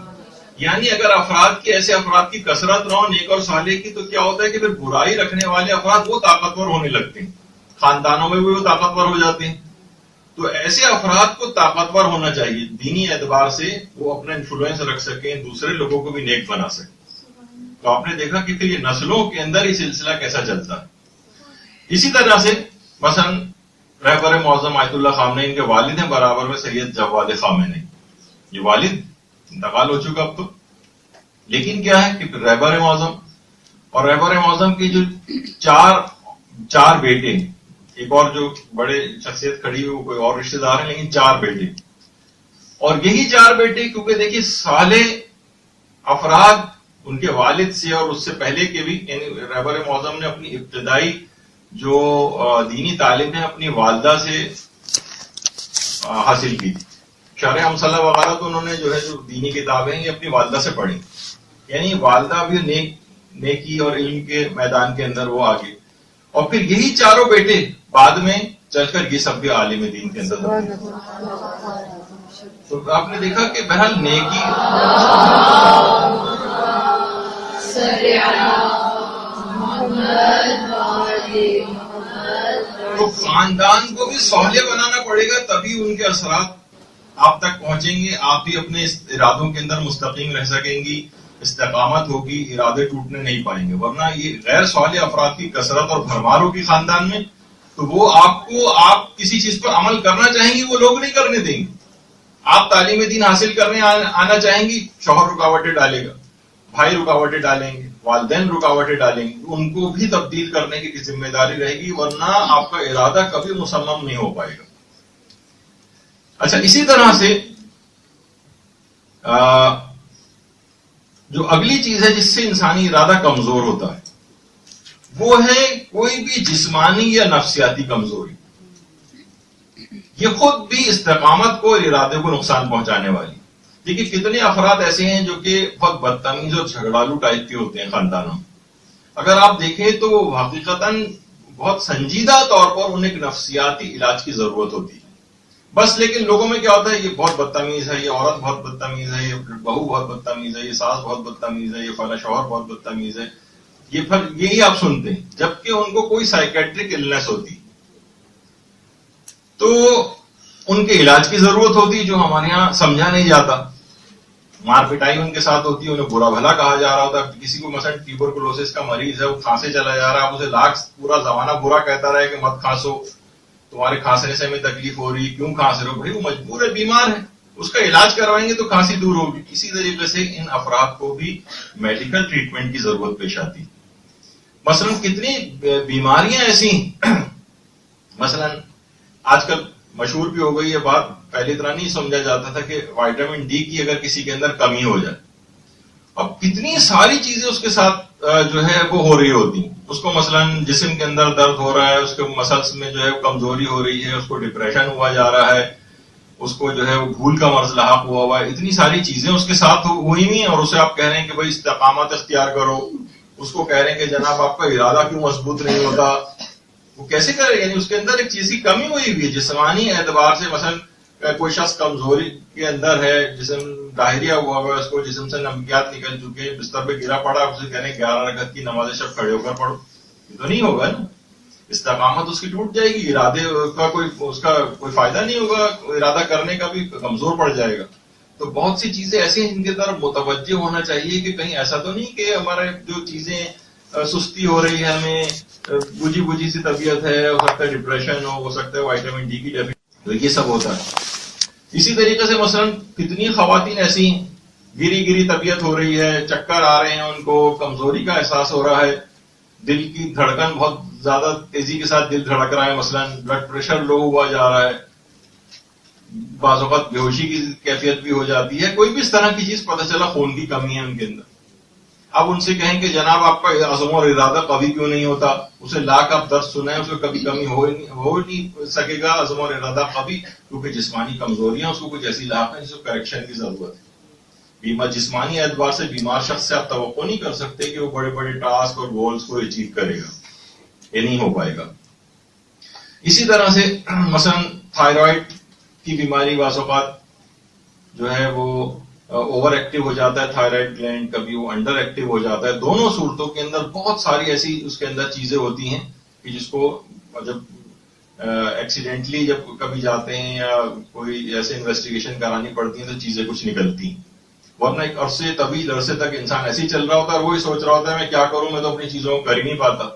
یعنی اگر افراد کی، ایسے افراد کی کثرت رہو نیک اور صالح کی، تو کیا ہوتا ہے کہ پھر برائی رکھنے والے افراد وہ طاقتور ہونے لگتے ہیں، خاندانوں میں بھی وہ طاقتور ہو جاتے ہیں. تو ایسے افراد کو طاقتور ہونا چاہیے دینی اعتبار سے، وہ اپنا انفلوئنس رکھ سکیں، دوسرے لوگوں کو بھی نیک بنا سکیں. تو آپ نے دیکھا کہ پھر یہ نسلوں کے اندر یہ سلسلہ کیسا چلتا ہے. اسی طرح سے مثلا رہبر معظم آیت اللہ خامنئی، ان کے والد ہیں برابر میں سید جواد خامنئی، یہ والد انتقال ہو چکا اب تو، لیکن کیا ہے کہ رہبر معظم، اور رہبر معظم کی جو چار بیٹے ہیں، ایک اور جو بڑے شخصیت کھڑی ہوئی وہ کوئی اور رشتہ دار ہیں، لیکن 4 بیٹے، اور یہی 4 بیٹے کیونکہ دیکھیے صالح افراد ان کے والد سے اور اس سے پہلے کے بھی، یعنی رہبر معظم نے اپنی ابتدائی جو دینی تعلیم ہے اپنی والدہ سے حاصل کی تھی. شرح امثلہ وغیرہ تو انہوں نے جو ہے جو دینی کتابیں ہیں یہ اپنی والدہ سے پڑھی، یعنی والدہ بھی نیکی اور علم کے میدان کے اندر وہ آگے، اور پھر یہی 4 بیٹے بعد میں چل کر یہ سب بھی عالم دین کے اندر. تو آپ نے دیکھا کہ بہرحال نیکی، تو خاندان کو بھی صالح بنانا پڑے گا، تبھی ان کے اثرات آپ تک پہنچیں گے، آپ بھی اپنے ارادوں کے اندر مستقیم رہ سکیں گی، استقامت ہوگی، ارادے ٹوٹنے نہیں پائیں گے. ورنہ یہ غیر صالح افراد کی کثرت اور بھرمار ہوگی خاندان میں، تو وہ آپ کسی چیز پر عمل کرنا چاہیں گی وہ لوگ نہیں کرنے دیں گے. آپ تعلیم دین حاصل کرنے آنا چاہیں گی، شوہر رکاوٹیں ڈالے گا، بھائی رکاوٹیں ڈالیں گے، والدین رکاوٹیں ڈالیں گے، ان کو بھی تبدیل کرنے کی ذمہ داری رہے گی، ورنہ آپ کا ارادہ کبھی مصمم نہیں ہو پائے گا. اچھا، اسی طرح سے جو اگلی چیز ہے جس سے انسانی ارادہ کمزور ہوتا ہے وہ ہے کوئی بھی جسمانی یا نفسیاتی کمزوری. یہ خود بھی استقامت کو اور ارادے کو نقصان پہنچانے والی. دیکھیے کتنے افراد ایسے ہیں جو کہ بہت بدتمیز اور جھگڑالو ٹائپ کے ہوتے ہیں خاندانوں. اگر آپ دیکھیں تو حقیقتاً بہت سنجیدہ طور پر انہیں ایک نفسیاتی علاج کی ضرورت ہوتی ہے. بس لیکن لوگوں میں کیا ہوتا ہے، یہ بہت بدتمیز ہے، یہ عورت بہت بدتمیز ہے، یہ بہو بہت بدتمیز ہے، یہ ساس بہت بدتمیز ہے، یہ فلاں شوہر بہت بدتمیز ہے، یہ پھر یہی آپ سنتے ہیں، جبکہ ان کو کوئی سائیکیٹرک النس ہوتی تو ان کے علاج کی ضرورت ہوتی جو ہمارے یہاں سمجھا نہیں جاتا. مار پٹائی ان کے ساتھ ہوتی ہے، انہیں برا بھلا کہا جا رہا ہوتا ہے. کسی کو مثلا ٹیوبرکلوسس کا مریض ہے، وہ کھانسے چلا جا رہا ہے، اسے لاکھ پورا زمانہ برا کہتا رہے کہ مت کھانسو، تمہارے کھانسنے سے ہمیں تکلیف ہو رہی، کیوں کھانس رہے ہو؟ بھائی وہ مجبور ہے، بیمار ہے، اس کا علاج کروائیں گے تو کھانسی دور ہوگی. اسی طریقے سے ان افراد کو بھی میڈیکل ٹریٹمنٹ کی ضرورت پیش آتی. مثلا کتنی بیماریاں ایسی ہیں، مثلا آج کل مشہور بھی ہو گئی یہ بات، پہلے طرح نہیں سمجھا جاتا تھا کہ وائٹامن ڈی کی اگر کسی کے اندر کمی ہو جائے، اب کتنی ساری چیزیں اس کے ساتھ جو ہے وہ ہو رہی ہوتی ہیں. اس کو مثلا جسم کے اندر درد ہو رہا ہے، اس کے مسلس میں جو ہے کمزوری ہو رہی ہے، اس کو ڈپریشن ہوا جا رہا ہے، اس کو جو ہے وہ بھول کا مرض لاحق ہوا ہے، اتنی ساری چیزیں اس کے ساتھ ہوئی ہوئی ہیں، اور اسے آپ کہہ رہے ہیں کہ بھائی استقامت اختیار کرو. اس کو کہہ رہے ہیں کہ جناب آپ کا ارادہ کیوں مضبوط نہیں ہوتا، وہ کیسے کرے؟ یعنی اس کے اندر ایک چیز کی کمی ہوئی ہوئی ہے جسمانی اعتبار سے. مثلا کوئی شخص کمزوری کے اندر ہے، جسم ڈائریا ہوا ہوا ہے، اس کو جسم سے نمکیات نکل چکے، بستر پہ گرا پڑا، اسے کہنے 11 رکعت کی نماز شب کھڑے ہو کر پڑھو، یہ تو نہیں ہوگا نا. استقامت اس کی ٹوٹ جائے گی، ارادے کا اس کا کوئی فائدہ نہیں ہوگا، ارادہ کرنے کا بھی کمزور پڑ جائے گا. تو بہت سی چیزیں ایسی ہیں جن کی طرف متوجہ ہونا چاہیے کہ کہیں ایسا تو نہیں کہ ہمارے جو چیزیں سستی ہو رہی ہے، ہمیں بوجھی بوجھی سی طبیعت ہے، ہو سکتا ہے ڈپریشن ہو سکتا ہے وائٹامن ڈی کی ڈیفیشنسی، تو یہ سب ہوتا ہے. اسی طریقے سے مثلا کتنی خواتین ایسی ہیں، گری گری طبیعت ہو رہی ہے، چکر آ رہے ہیں، ان کو کمزوری کا احساس ہو رہا ہے، دل کی دھڑکن بہت زیادہ تیزی کے ساتھ دل دھڑک رہا ہے، مثلا بلڈ پریشر لو ہوا جا رہا ہے، بعض اوقات بے ہوشی کی کیفیت بھی ہو جاتی ہے، کوئی بھی اس طرح کی چیز پتہ چلا خون کی کمی ہے ان کے اندر. اب ان سے کہیں کہ جناب آپ کا عزم اور ارادہ قوی کیوں نہیں ہوتا، اسے لاکھ آپ درس سنیں، اسے کبھی کمی ہو نہیں سکے گا عزم اور ارادہ قوی، کیونکہ جسمانی کمزوریاں اس کو کچھ ایسی لاحق ہیں جس کو کریکشن کی ضرورت ہے. بیمار جسمانی اعتبار سے بیمار شخص سے آپ توقع نہیں کر سکتے کہ وہ بڑے بڑے ٹاسک اور گولز کو اچیو کرے گا، یہ نہیں ہو پائے گا. اسی طرح سے مثلا تھائرائڈ کی بیماری بعض اوقات جو ہے وہ اوور ایکٹیو ہو جاتا ہے، تھائرائڈ گلینڈ، کبھی وہ انڈر ایکٹیو ہو جاتا ہے. دونوں صورتوں کے اندر بہت ساری ایسی اس کے اندر چیزیں ہوتی ہیں کہ جس کو جب ایکسیڈنٹلی جب کبھی جاتے ہیں یا کوئی ایسے انویسٹیگیشن کرانی پڑتی ہیں تو چیزیں کچھ نکلتی ہیں. ورنہ ایک عرصے طویل عرصے تک انسان ایسے ہی چل رہا ہوتا ہے اور وہی سوچ رہا ہوتا ہے میں کیا کروں، میں تو اپنی چیزوں کو کر ہی نہیں پاتا،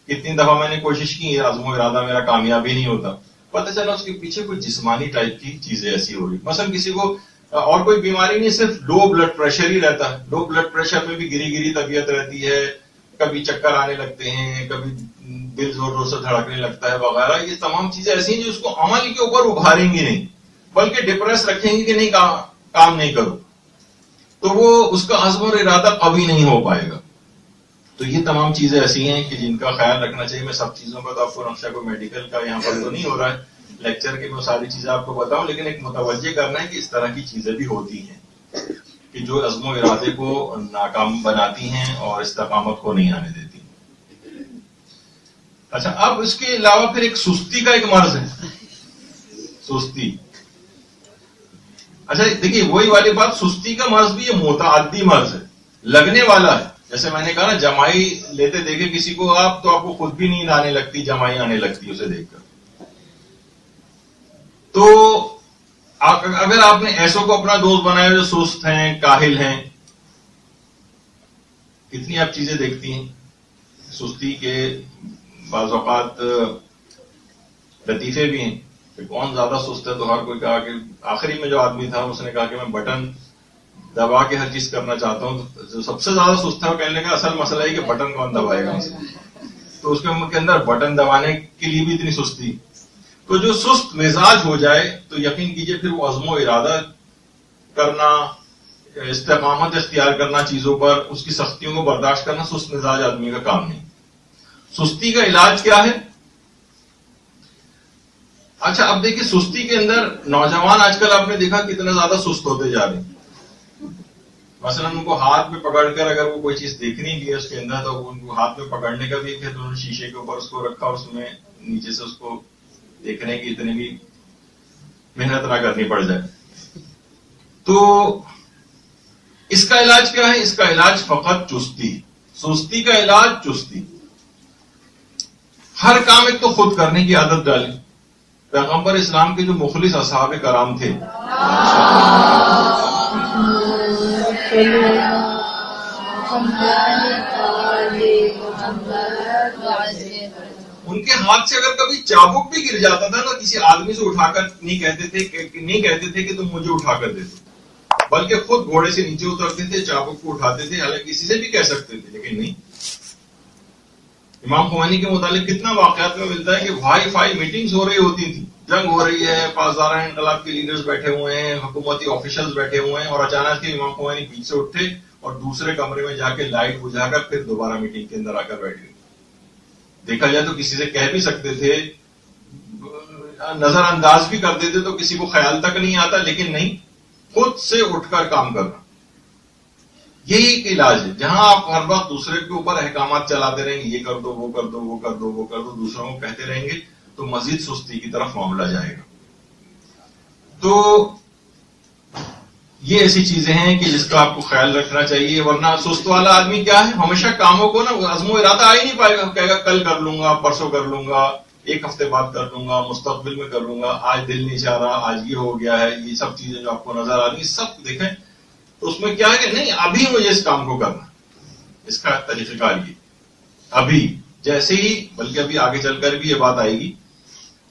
کتنی دفعہ میں نے کوشش کی، عزم و ارادہ میرا کامیاب ہی نہیں ہوتا. پتہ چلا اس کے پیچھے کوئی جسمانی ٹائپ کی چیزیں ایسی ہو رہی. مثلا کسی کو اور کوئی بیماری نہیں، صرف لو بلڈ پریشر ہی رہتا ہے، لو بلڈ پریشر میں بھی گری گری طبیعت رہتی ہے، کبھی چکر آنے لگتے ہیں، کبھی دل زور زور سے دھڑکنے لگتا ہے وغیرہ. یہ تمام چیزیں ایسی ہیں جو اس کو عمل کے اوپر ابھاریں گی نہیں، بلکہ ڈپریس رکھیں گی کہ نہیں کام نہیں کرو، تو وہ اس کا عزم اور ارادہ قوی نہیں ہو پائے گا. تو یہ تمام چیزیں ایسی ہیں کہ جن کا خیال رکھنا چاہیے. میں سب چیزوں کا تو آپ کو نقشہ کوئی میڈیکل کا یہاں پر تو نہیں ہو رہا ہے لیکچر کے، میں ساری چیزیں آپ کو بتاؤں، لیکن ایک متوجہ کرنا ہے کہ اس طرح کی چیزیں بھی ہوتی ہیں کہ جو عزم و ارادے کو ناکام بناتی ہیں اور استقامت کو نہیں آنے دیتی. اچھا، اب اس کے علاوہ پھر ایک سستی کا ایک مرض ہے، سستی. اچھا دیکھیے وہی والی بات، سستی کا مرض بھی یہ متعدی مرض ہے، لگنے والا ہے. جیسے میں نے کہا نا، جمائی لیتے دیکھے کسی کو آپ تو آپ کو خود بھی نیند آنے لگتی، جمائی آنے لگتی اسے دیکھ کر. تو اگر آپ نے ایسوں کو اپنا دوست بنایا جو سست ہیں، کاہل ہیں، کتنی آپ چیزیں دیکھتی ہیں سستی کے. بعض اوقات لطیفے بھی ہیں کہ کون زیادہ سست ہے، تو ہر کوئی کہا کہ آخری میں جو آدمی تھا اس نے کہا کہ میں بٹن دبا کے ہر چیز کرنا چاہتا ہوں. جو سب سے زیادہ سست ہے وہ کہنے کا اصل مسئلہ ہے کہ بٹن کون دبائے گا، تو اس کے اندر بٹن دبانے کے لیے بھی اتنی سستی. تو جو سست مزاج ہو جائے تو یقین کیجئے پھر وہ عزم و ارادہ کرنا، استقامت اختیار کرنا چیزوں پر، اس کی سختیوں کو برداشت کرنا سست مزاج آدمی کا کام نہیں. سستی کا علاج کیا ہے؟ اچھا اب دیکھیے سستی کے اندر نوجوان آج کل آپ نے دیکھا کتنا زیادہ سست ہوتے جا رہے ہیں. مثلا ان کو ہاتھ میں پکڑ کر اگر وہ کوئی چیز دیکھنی بھی ہے اس کے اندر تو ان کو ہاتھ میں پکڑنے کا بھی ایک ہے، تو انہوں نے شیشے کے اوپر اس کو رکھا اور اس میں نیچے سے اس کو دیکھنے کی اتنی بھی محنت نہ کرنی پڑ جائے. تو اس کا علاج کیا ہے؟ اس کا علاج فقط چستی. سستی کا علاج چستی. ہر کام ایک تو خود کرنے کی عادت ڈالیں. پیغمبر اسلام کے جو مخلص اصحاب کرام تھے، ان کے ہاتھ سے اگر کبھی چابک بھی گر جاتا تھا نا، کسی آدمی سے اٹھا کر نہیں کہتے تھے کہ تم مجھے اٹھا کر دے دو، بلکہ خود گھوڑے سے نیچے اترتے تھے، چابک کو اٹھاتے تھے. حالانکہ کسی سے بھی کہہ سکتے تھے لیکن نہیں. امام خمینی کے متعلق کتنا واقعات میں ملتا ہے کہ وائی فائی میٹنگز ہو رہی ہوتی تھی، جنگ ہو رہی ہے، پاسداران انقلاب کے لیڈرز بیٹھے ہوئے ہیں، حکومتی آفیشلز بیٹھے ہوئے ہیں، اور اچانک سے امام خمینی پیچھے سے اٹھے اور دوسرے کمرے میں جا کے لائٹ بجھا کر پھر دوبارہ میٹنگ کے اندر آ کر بیٹھ گئے. دیکھا جائے تو کسی سے کہہ بھی سکتے تھے، نظر انداز بھی کر دیتے تو کسی کو خیال تک نہیں آتا، لیکن نہیں، خود سے اٹھ کر کام کرنا. یہی ایک علاج ہے. جہاں آپ ہر وقت دوسرے کے اوپر احکامات چلاتے رہیں گے، یہ کر دو، وہ کر دو، وہ کر دو، وہ کر دو، دوسروں کو کہتے رہیں گے تو مزید سستی کی طرف معاملہ جائے گا. تو یہ ایسی چیزیں ہیں کہ جس کا آپ کو خیال رکھنا چاہیے. ورنہ سست والا آدمی کیا ہے؟ ہمیشہ کاموں کو نا عزم و ارادہ آ ہی نہیں پائے گا. کہے گا کل کر لوں گا، پرسوں کر لوں گا، ایک ہفتے بعد کر لوں گا، مستقبل میں کر لوں گا، آج دل نہیں چاہ رہا، آج یہ ہو گیا ہے. یہ سب چیزیں جو آپ کو نظر آ رہی سب دیکھیں تو اس میں کیا ہے کہ نہیں، ابھی مجھے اس کام کو کرنا. اس کا طریقہ کار یہ ابھی جیسے ہی، بلکہ ابھی آگے چل کر بھی یہ بات آئے گی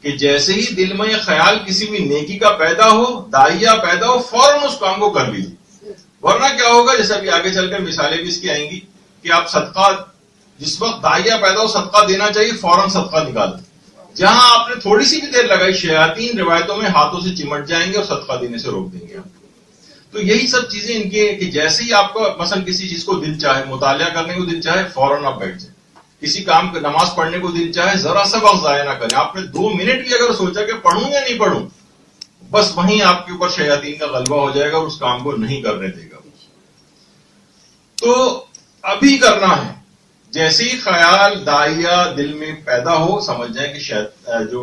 کہ جیسے ہی دل میں یہ خیال کسی بھی نیکی کا پیدا ہو، داعیہ پیدا ہو، فوراً اس کام کو کر لیجیے. ورنہ کیا ہوگا، جیسے ابھی آگے چل کر مثالیں بھی اس کی آئیں گی کہ آپ صدقہ، جس وقت داعیہ پیدا ہو صدقہ دینا چاہیے، فوراً صدقہ نکال دیں. جہاں آپ نے تھوڑی سی بھی دیر لگائی، شیاطین روایتوں میں ہاتھوں سے چمٹ جائیں گے اور صدقہ دینے سے روک دیں گے آپ. تو یہی سب چیزیں ان کی ہیں کہ جیسے ہی آپ کو مثلا کسی چیز کو دل چاہے، مطالعہ کرنے کو دل چاہے، فوراً آپ بیٹھ جائیں. کسی کام کو، نماز پڑھنے کو دل چاہے، ذرا سا وقت ضائع نہ کریں. آپ نے 2 منٹ بھی اگر سوچا کہ پڑھوں یا نہیں پڑھوں، بس وہیں آپ کے اوپر شیاطین کا غلبہ ہو جائے گا اور اس کام کو نہیں کرنے دے گا. تو ابھی کرنا ہے. جیسے ہی خیال داعیہ دل میں پیدا ہو، سمجھ جائیں کہ جو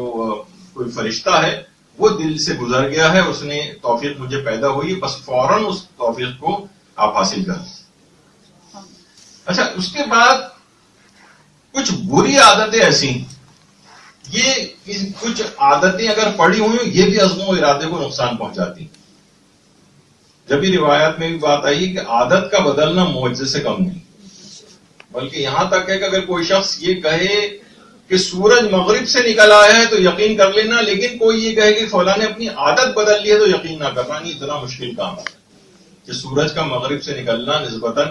کوئی فرشتہ ہے وہ دل سے گزر گیا ہے، اس نے توفیق مجھے پیدا ہوئی، بس فوراً اس توفیق کو آپ حاصل کر لیں. اچھا، اس کے بعد کچھ بری عادتیں ایسی ہیں، یہ کچھ عادتیں اگر پڑی ہوئی یہ بھی عزم و ارادے کو نقصان پہنچاتی ہیں. جبھی روایات میں بھی بات آئی کہ عادت کا بدلنا معجزے سے کم نہیں، بلکہ یہاں تک ہے کہ اگر کوئی شخص یہ کہے کہ سورج مغرب سے نکل آیا ہے تو یقین کر لینا، لیکن کوئی یہ کہے کہ فلاں نے اپنی عادت بدل لی ہے تو یقین نہ کرنا. نہیں، اتنا مشکل کام ہے کہ سورج کا مغرب سے نکلنا نسبتاً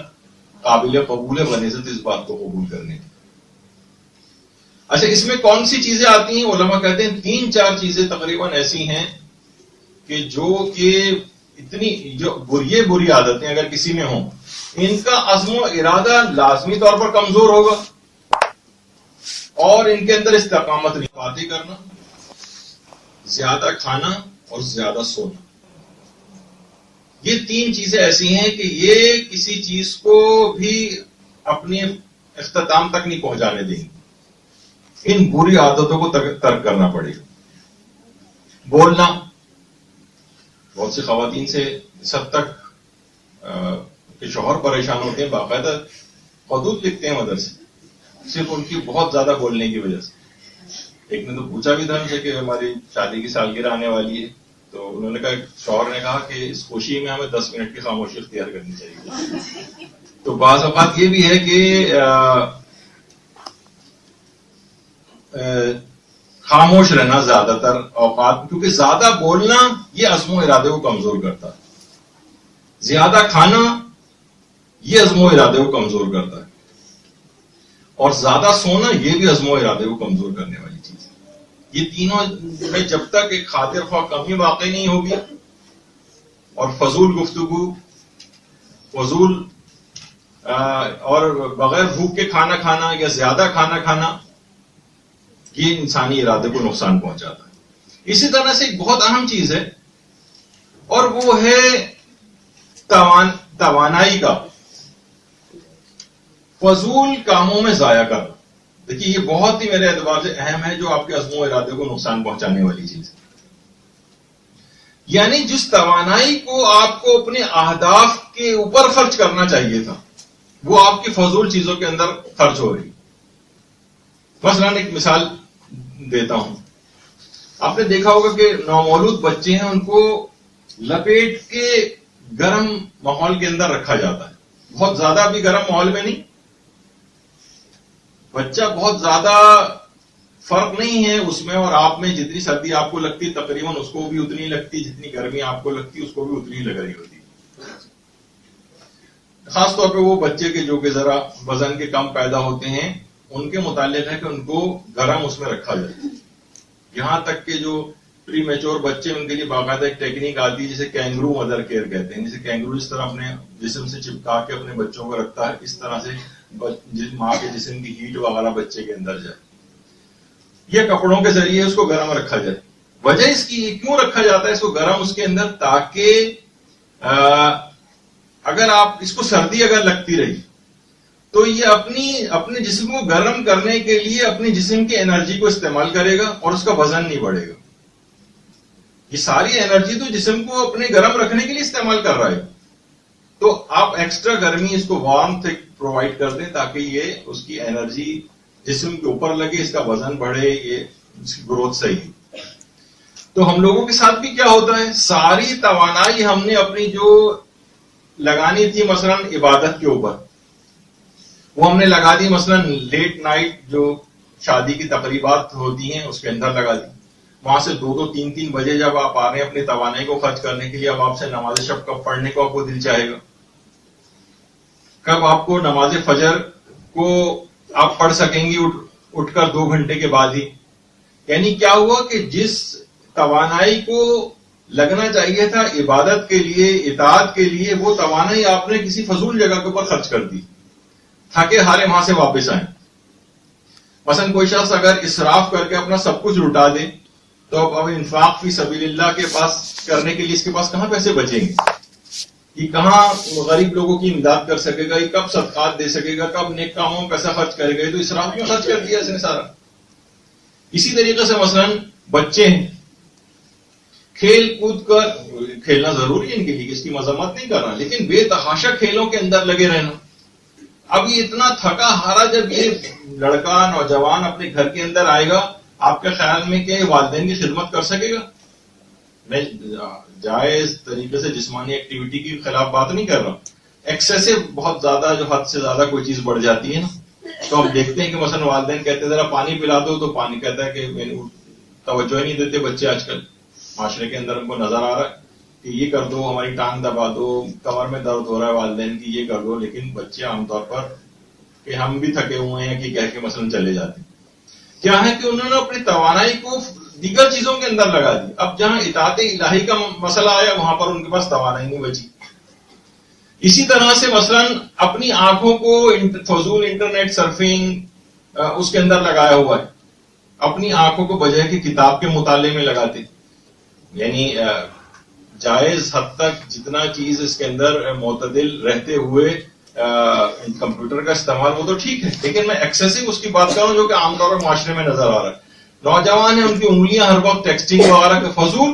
قابل قبول ہے بنسبت اس بات کو قبول کرنے کی. اچھا، اس میں کون سی چیزیں آتی ہیں؟ علماء کہتے ہیں 3-4 چیزیں تقریباً ایسی ہیں کہ اتنی جو بری عادتیں اگر کسی میں ہوں، ان کا عزم و ارادہ لازمی طور پر کمزور ہوگا اور ان کے اندر استقامت نہیں. باتیں کرنا، زیادہ کھانا اور زیادہ سونا، یہ 3 چیزیں ایسی ہیں کہ یہ کسی چیز کو بھی اپنے اختتام تک نہیں پہنچانے دیں گی. ان بری عادتوں کو ترک کرنا پڑے گا. بولنا، بہت سی خواتین سے اس حد تک کہ شوہر پریشان ہوتے ہیں، باقاعدہ خطوط لکھتے ہیں مدرسے صرف ان کی بہت زیادہ بولنے کی وجہ سے. ایک نے تو پوچھا بھی تھا ان سے کہ ہماری شادی کی سالگرہ آنے والی ہے، تو انہوں نے کہا، شوہر نے کہا کہ اس خوشی میں ہمیں 10 منٹ کی خاموشی اختیار کرنی چاہیے. تو بعض اوقات یہ بھی ہے کہ خاموش رہنا زیادہ تر اوقات، کیونکہ زیادہ بولنا یہ عزم و ارادے کو کمزور کرتا ہے. زیادہ کھانا یہ عزم و ارادے کو کمزور کرتا ہے. اور زیادہ سونا یہ بھی عزم و ارادے کو کمزور کرنے والی چیز ہے. یہ تینوں میں جب تک ایک خاطر خواہ کمی واقع نہیں ہوگی اور فضول گفتگو، فضول اور بغیر بھوک کے کھانا کھانا یا زیادہ کھانا کھانا، یہ انسانی ارادے کو نقصان پہنچاتا ہے. اسی طرح سے ایک بہت اہم چیز ہے اور وہ ہے توانائی کا فضول کاموں میں ضائع کرنا. دیکھیے یہ بہت ہی میرے اعتبار سے اہم ہے، جو آپ کے عزم و ارادے کو نقصان پہنچانے والی چیز ہے. یعنی جس توانائی کو آپ کو اپنے اہداف کے اوپر خرچ کرنا چاہیے تھا، وہ آپ کی فضول چیزوں کے اندر خرچ ہو رہی. مثلا ایک مثال دیتا ہوں. آپ نے دیکھا ہوگا کہ نومولود بچے ہیں، ان کو لپیٹ کے گرم ماحول کے اندر رکھا جاتا ہے. بہت زیادہ بھی گرم ماحول میں نہیں، بچہ بہت زیادہ فرق نہیں ہے اس میں اور آپ میں. جتنی سردی آپ کو لگتی تقریباً اس کو بھی اتنی لگتی، جتنی گرمی آپ کو لگتی اس کو بھی اتنی لگ رہی ہوتی. خاص طور پہ وہ بچے کے جو کہ ذرا وزن کے کم پیدا ہوتے ہیں، ان کے متعلق ہے کہ ان کو گرم اس میں رکھا جائے. یہاں تک کہ جو پری میچور بچے، ان کے لیے باقاعدہ ایک ٹیکنیک آتی ہے جسے کینگرو مدر کیئر کہتے ہیں. جسے کینگرو اس طرح اپنے جسم سے چپکا کے اپنے بچوں کو رکھتا ہے، اس طرح سے ماں کے جسم کی ہیٹ وغیرہ بچے کے اندر جائے. یہ کپڑوں کے ذریعے اس کو گرم رکھا جائے. وجہ اس کی کیوں رکھا جاتا ہے اس کو گرم اس کے اندر؟ تاکہ اگر آپ اس کو سردی اگر لگتی رہی تو یہ اپنے جسم کو گرم کرنے کے لیے اپنی جسم کی انرجی کو استعمال کرے گا اور اس کا وزن نہیں بڑھے گا. یہ ساری انرجی تو جسم کو اپنے گرم رکھنے کے لیے استعمال کر رہا ہے. تو آپ ایکسٹرا گرمی اس کو وارم پرووائڈ کر دیں تاکہ یہ اس کی انرجی جسم کے اوپر لگے، اس کا وزن بڑھے، یہ اس کی گروتھ صحیح. تو ہم لوگوں کے ساتھ بھی کیا ہوتا ہے، ساری توانائی ہم نے اپنی جو لگانی تھی مثلا عبادت کے اوپر، وہ ہم نے لگا دی. مثلا لیٹ نائٹ جو شادی کی تقریبات ہوتی ہیں اس کے اندر لگا دی. وہاں سے 2-2, 3-3 بجے جب آپ آ رہے ہیں اپنی توانائی کو خرچ کرنے کے لیے، اب آپ سے نماز شب کب پڑھنے کو آپ کو دل چاہے گا؟ کب آپ کو نماز فجر کو آپ پڑھ سکیں گی اٹھ کر 2 گھنٹے کے بعد ہی؟ یعنی کیا ہوا کہ جس توانائی کو لگنا چاہیے تھا عبادت کے لیے، اطاعت کے لیے، وہ توانائی آپ نے کسی فضول جگہ کے اوپر خرچ کر دی، تھکے ہارے وہاں سے واپس آئیں. مثلا کوئی شخص اگر اسراف کر کے اپنا سب کچھ لٹا دے تو اب انفاق فی سبیل اللہ کے پاس کرنے کے لیے اس کے پاس کہاں پیسے بچیں گے؟ یہ کہاں غریب لوگوں کی امداد کر سکے گا؟ یہ کب صدقات دے سکے گا؟ کب نیک کاموں میں پیسہ خرچ کرے گا؟ تو اسراف میں خرچ کر دیا اس نے سارا. اسی طریقے سے مثلا بچے ہیں، کھیل کود کر، کھیلنا ضروری ہے ان کے لیے، اس کی مذمت نہیں کر رہا، لیکن بے تحاشا کھیلوں کے اندر لگے رہنا. اب یہ اتنا تھکا ہارا جب یہ لڑکا نوجوان اپنے گھر کے اندر آئے گا، آپ کے خیال میں کہ والدین کی خدمت کر سکے گا؟ میں جائز طریقے سے جسمانی ایکٹیویٹی کے خلاف بات نہیں کر رہا، ایکسیسو بہت زیادہ، جو حد سے زیادہ کوئی چیز بڑھ جاتی ہے نا، تو ہم دیکھتے ہیں کہ مثلا والدین کہتے ہیں ذرا پانی پلا دو، تو پانی کہتا ہے کہ توجہ ہی نہیں دیتے بچے. آج کل معاشرے کے اندر ہم کو نظر آ رہا ہے کہ یہ کر دو، ہماری ٹانگ دبا دو، کمر میں درد ہو رہا ہے والدین کی، یہ کر دو، لیکن بچے عام طور پر کہ ہم بھی تھکے ہوئے ہیں کہ کہہ کے مثلا چلے جاتے ہیں. کیا ہے کہ انہوں نے اپنی توانائی کو دیگر چیزوں کے اندر لگا دی. اب جہاں اطاعت الہی کا مسئلہ آیا وہاں پر ان کے پاس توانائی نہیں بچی. اسی طرح سے مثلا اپنی آنکھوں کو فضول انٹرنیٹ سرفنگ اس کے اندر لگایا ہوا ہے. اپنی آنکھوں کو بجائے کہ کتاب کے مطالعے میں لگاتے، یعنی جائز حد تک جتنا چیز اس کے اندر معتدل رہتے ہوئے کمپیوٹر کا استعمال، وہ تو ٹھیک ہے، لیکن میں ایکسیسو اس کی بات کر رہا ہوں جو کہ عام طور پر معاشرے میں نظر آ رہا ہے. نوجوان ہیں، ان کی انگلیاں ہر وقت ٹیکسٹنگ وغیرہ کے فضول،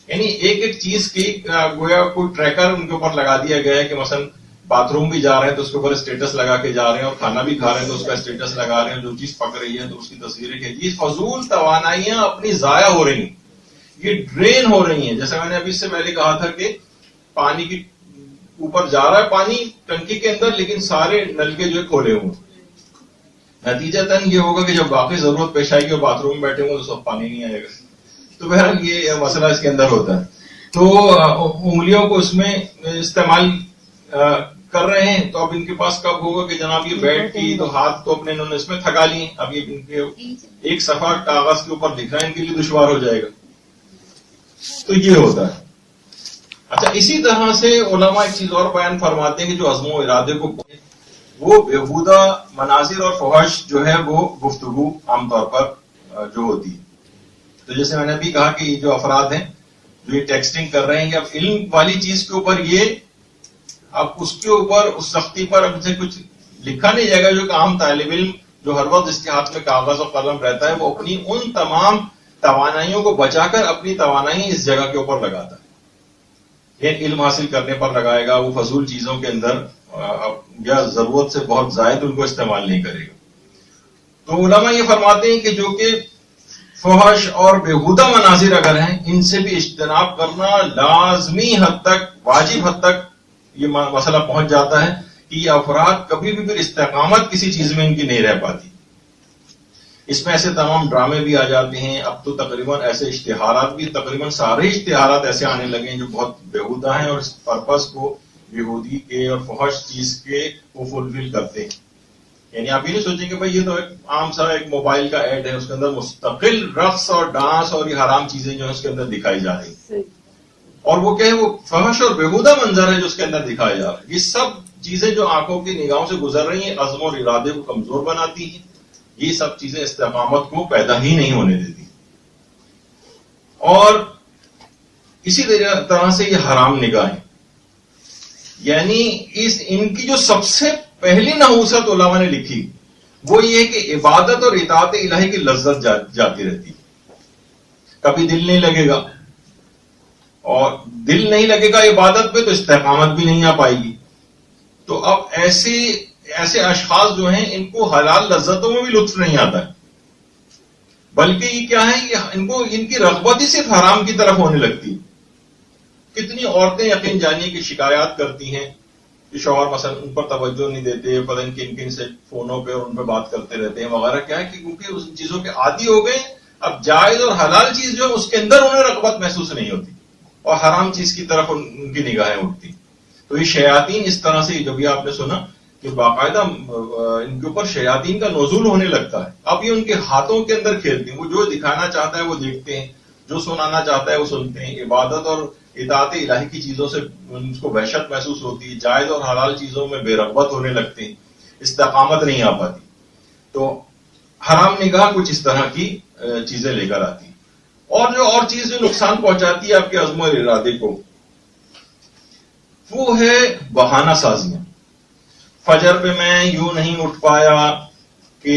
یعنی ایک چیز کی گویا کوئی ٹریکر ان کے اوپر لگا دیا گیا ہے کہ مثلا باتھ روم بھی جا رہے ہیں تو اس کے اوپر اسٹیٹس لگا کے جا رہے ہیں، اور کھانا بھی کھا رہے ہیں تو اس کا اسٹیٹس لگا رہے ہیں، جو چیز پک رہی ہے تو اس کی تصویریں کھینچی. فضول توانائیاں اپنی ضائع ہو رہی ہیں، یہ ڈرین ہو رہی ہیں. جیسے میں نے ابھی سے پہلے کہا تھا کہ پانی کی اوپر جا رہا ہے پانی ٹنکی کے اندر، لیکن سارے نلکے جو ہے کھولے ہوئے. نتیجتاً یہ ہوگا کہ جب واقعی ضرورت پیش آئے گی اور باتھ روم میں بیٹھے ہوں تو سب پانی نہیں آئے گا. تو بہرحال یہ مسئلہ اس کے اندر ہوتا ہے. تو انگلیوں کو اس میں استعمال کر رہے ہیں، تو اب ان کے پاس کب ہوگا کہ جناب یہ بیٹھ کی تو ہاتھ تو اپنے انہوں نے اس میں تھکا لیے، اب یہ ان کے ایک صفحہ کاغذ کے اوپر لکھنا ان کے لیے دشوار ہو جائے گا. تو یہ ہوتا ہے. اچھا، اسی طرح سے علماء ایک چیز اور بیان فرماتے ہیں کہ جو عزم و ارادے کو وہ بےہودہ مناظر اور فحش جو ہے وہ گفتگو عام طور پر جو ہوتی ہے. تو جیسے میں نے ابھی کہا کہ یہ جو افراد ہیں جو یہ ٹیکسٹنگ کر رہے ہیں، اب علم والی چیز کے اوپر یہ اب اس کے اوپر اس سختی پر اب سے کچھ لکھا نہیں جائے گا جو کہ عام طالب علم جو ہر وقت اس کے ہاتھ میں کاغذ اور قلم رہتا ہے وہ اپنی ان تمام توانائیوں کو بچا کر اپنی توانائی اس جگہ کے اوپر لگاتا ہے. یہ علم حاصل کرنے پر لگائے گا, وہ فضول چیزوں کے اندر یا ضرورت سے بہت زائد ان کو استعمال نہیں کرے گا. تو علماء یہ فرماتے ہیں کہ جو کہ فحش اور بیہودہ مناظر اگر ہیں ان سے بھی اجتناب کرنا لازمی حد تک, واجب حد تک یہ مسئلہ پہنچ جاتا ہے کہ یہ افراد کبھی بھی پھر استقامت کسی چیز میں ان کی نہیں رہ پاتی. اس میں ایسے تمام ڈرامے بھی آ جاتے ہیں. اب تو تقریباً ایسے اشتہارات بھی, تقریباً سارے اشتہارات ایسے آنے لگے ہیں جو بہت بیہودہ ہیں اور اس پرپس کو بیہودی کے اور فحش چیز کے وہ فلفل کرتے ہیں. یعنی آپ یہ نہیں سوچیں کہ بھائی یہ تو ایک عام سا ایک موبائل کا ایڈ ہے, اس کے اندر مستقل رقص اور ڈانس اور یہ حرام چیزیں جو ہے اس کے اندر دکھائی جا رہی ہیں, اور وہ کیا ہے, وہ فحش اور بیہودہ منظر ہے جو اس کے اندر دکھایا جا رہا ہے. یہ سب چیزیں جو آنکھوں کی نگاہوں سے گزر رہی ہیں عزم اور ارادے کو کمزور بناتی ہیں. یہ سب چیزیں استقامت کو پیدا ہی نہیں ہونے دیتی. اور اسی طرح سے یہ حرام نگاہیں, یعنی ان کی جو سب سے پہلی نحوست علماء نے لکھی وہ یہ کہ عبادت اور اطاعت الہی کی لذت جاتی رہتی. کبھی دل نہیں لگے گا, اور دل نہیں لگے گا عبادت پہ تو استقامت بھی نہیں آ پائے گی. تو اب ایسے اشخاص جو ہیں ان کو حلال لذتوں میں بھی لطف نہیں آتا ہے, بلکہ یہ کیا ہے, ان کی رغبت ہی صرف حرام کی طرف ہونے لگتی. کتنی عورتیں یقین جانیے کہ شکایات کرتی ہیں کہ شوہر مثلا ان پر توجہ نہیں دیتے, پتہ نہیں کن سے فونوں پہ اور ان پہ بات کرتے رہتے ہیں وغیرہ. کیا ہے کہ کیونکہ اس چیزوں کے عادی ہو گئے, اب جائز اور حلال چیز جو ہے اس کے اندر انہیں رغبت محسوس نہیں ہوتی اور حرام چیز کی طرف ان کی نگاہیں اٹھتی. تو یہ شیاطین اس طرح سے, جو بھی آپ نے سنا کہ باقاعدہ ان کے اوپر شیاطین کا نزول ہونے لگتا ہے. اب یہ ان کے ہاتھوں کے اندر کھیلتے ہیں, وہ جو دکھانا چاہتا ہے وہ دیکھتے ہیں, جو سنانا چاہتا ہے وہ سنتے ہیں. عبادت اور اطاعت الہی کی چیزوں سے ان کو وحشت محسوس ہوتی ہے, جائز اور حلال چیزوں میں بے رغبت ہونے لگتے ہیں, استقامت نہیں آ پاتی. تو حرام نگاہ کچھ اس طرح کی چیزیں لے کر آتی. اور چیز جو نقصان پہنچاتی ہے آپ کے عزم و ارادے کو وہ ہے بہانہ سازیاں. فجر پہ میں یوں نہیں اٹھ پایا کہ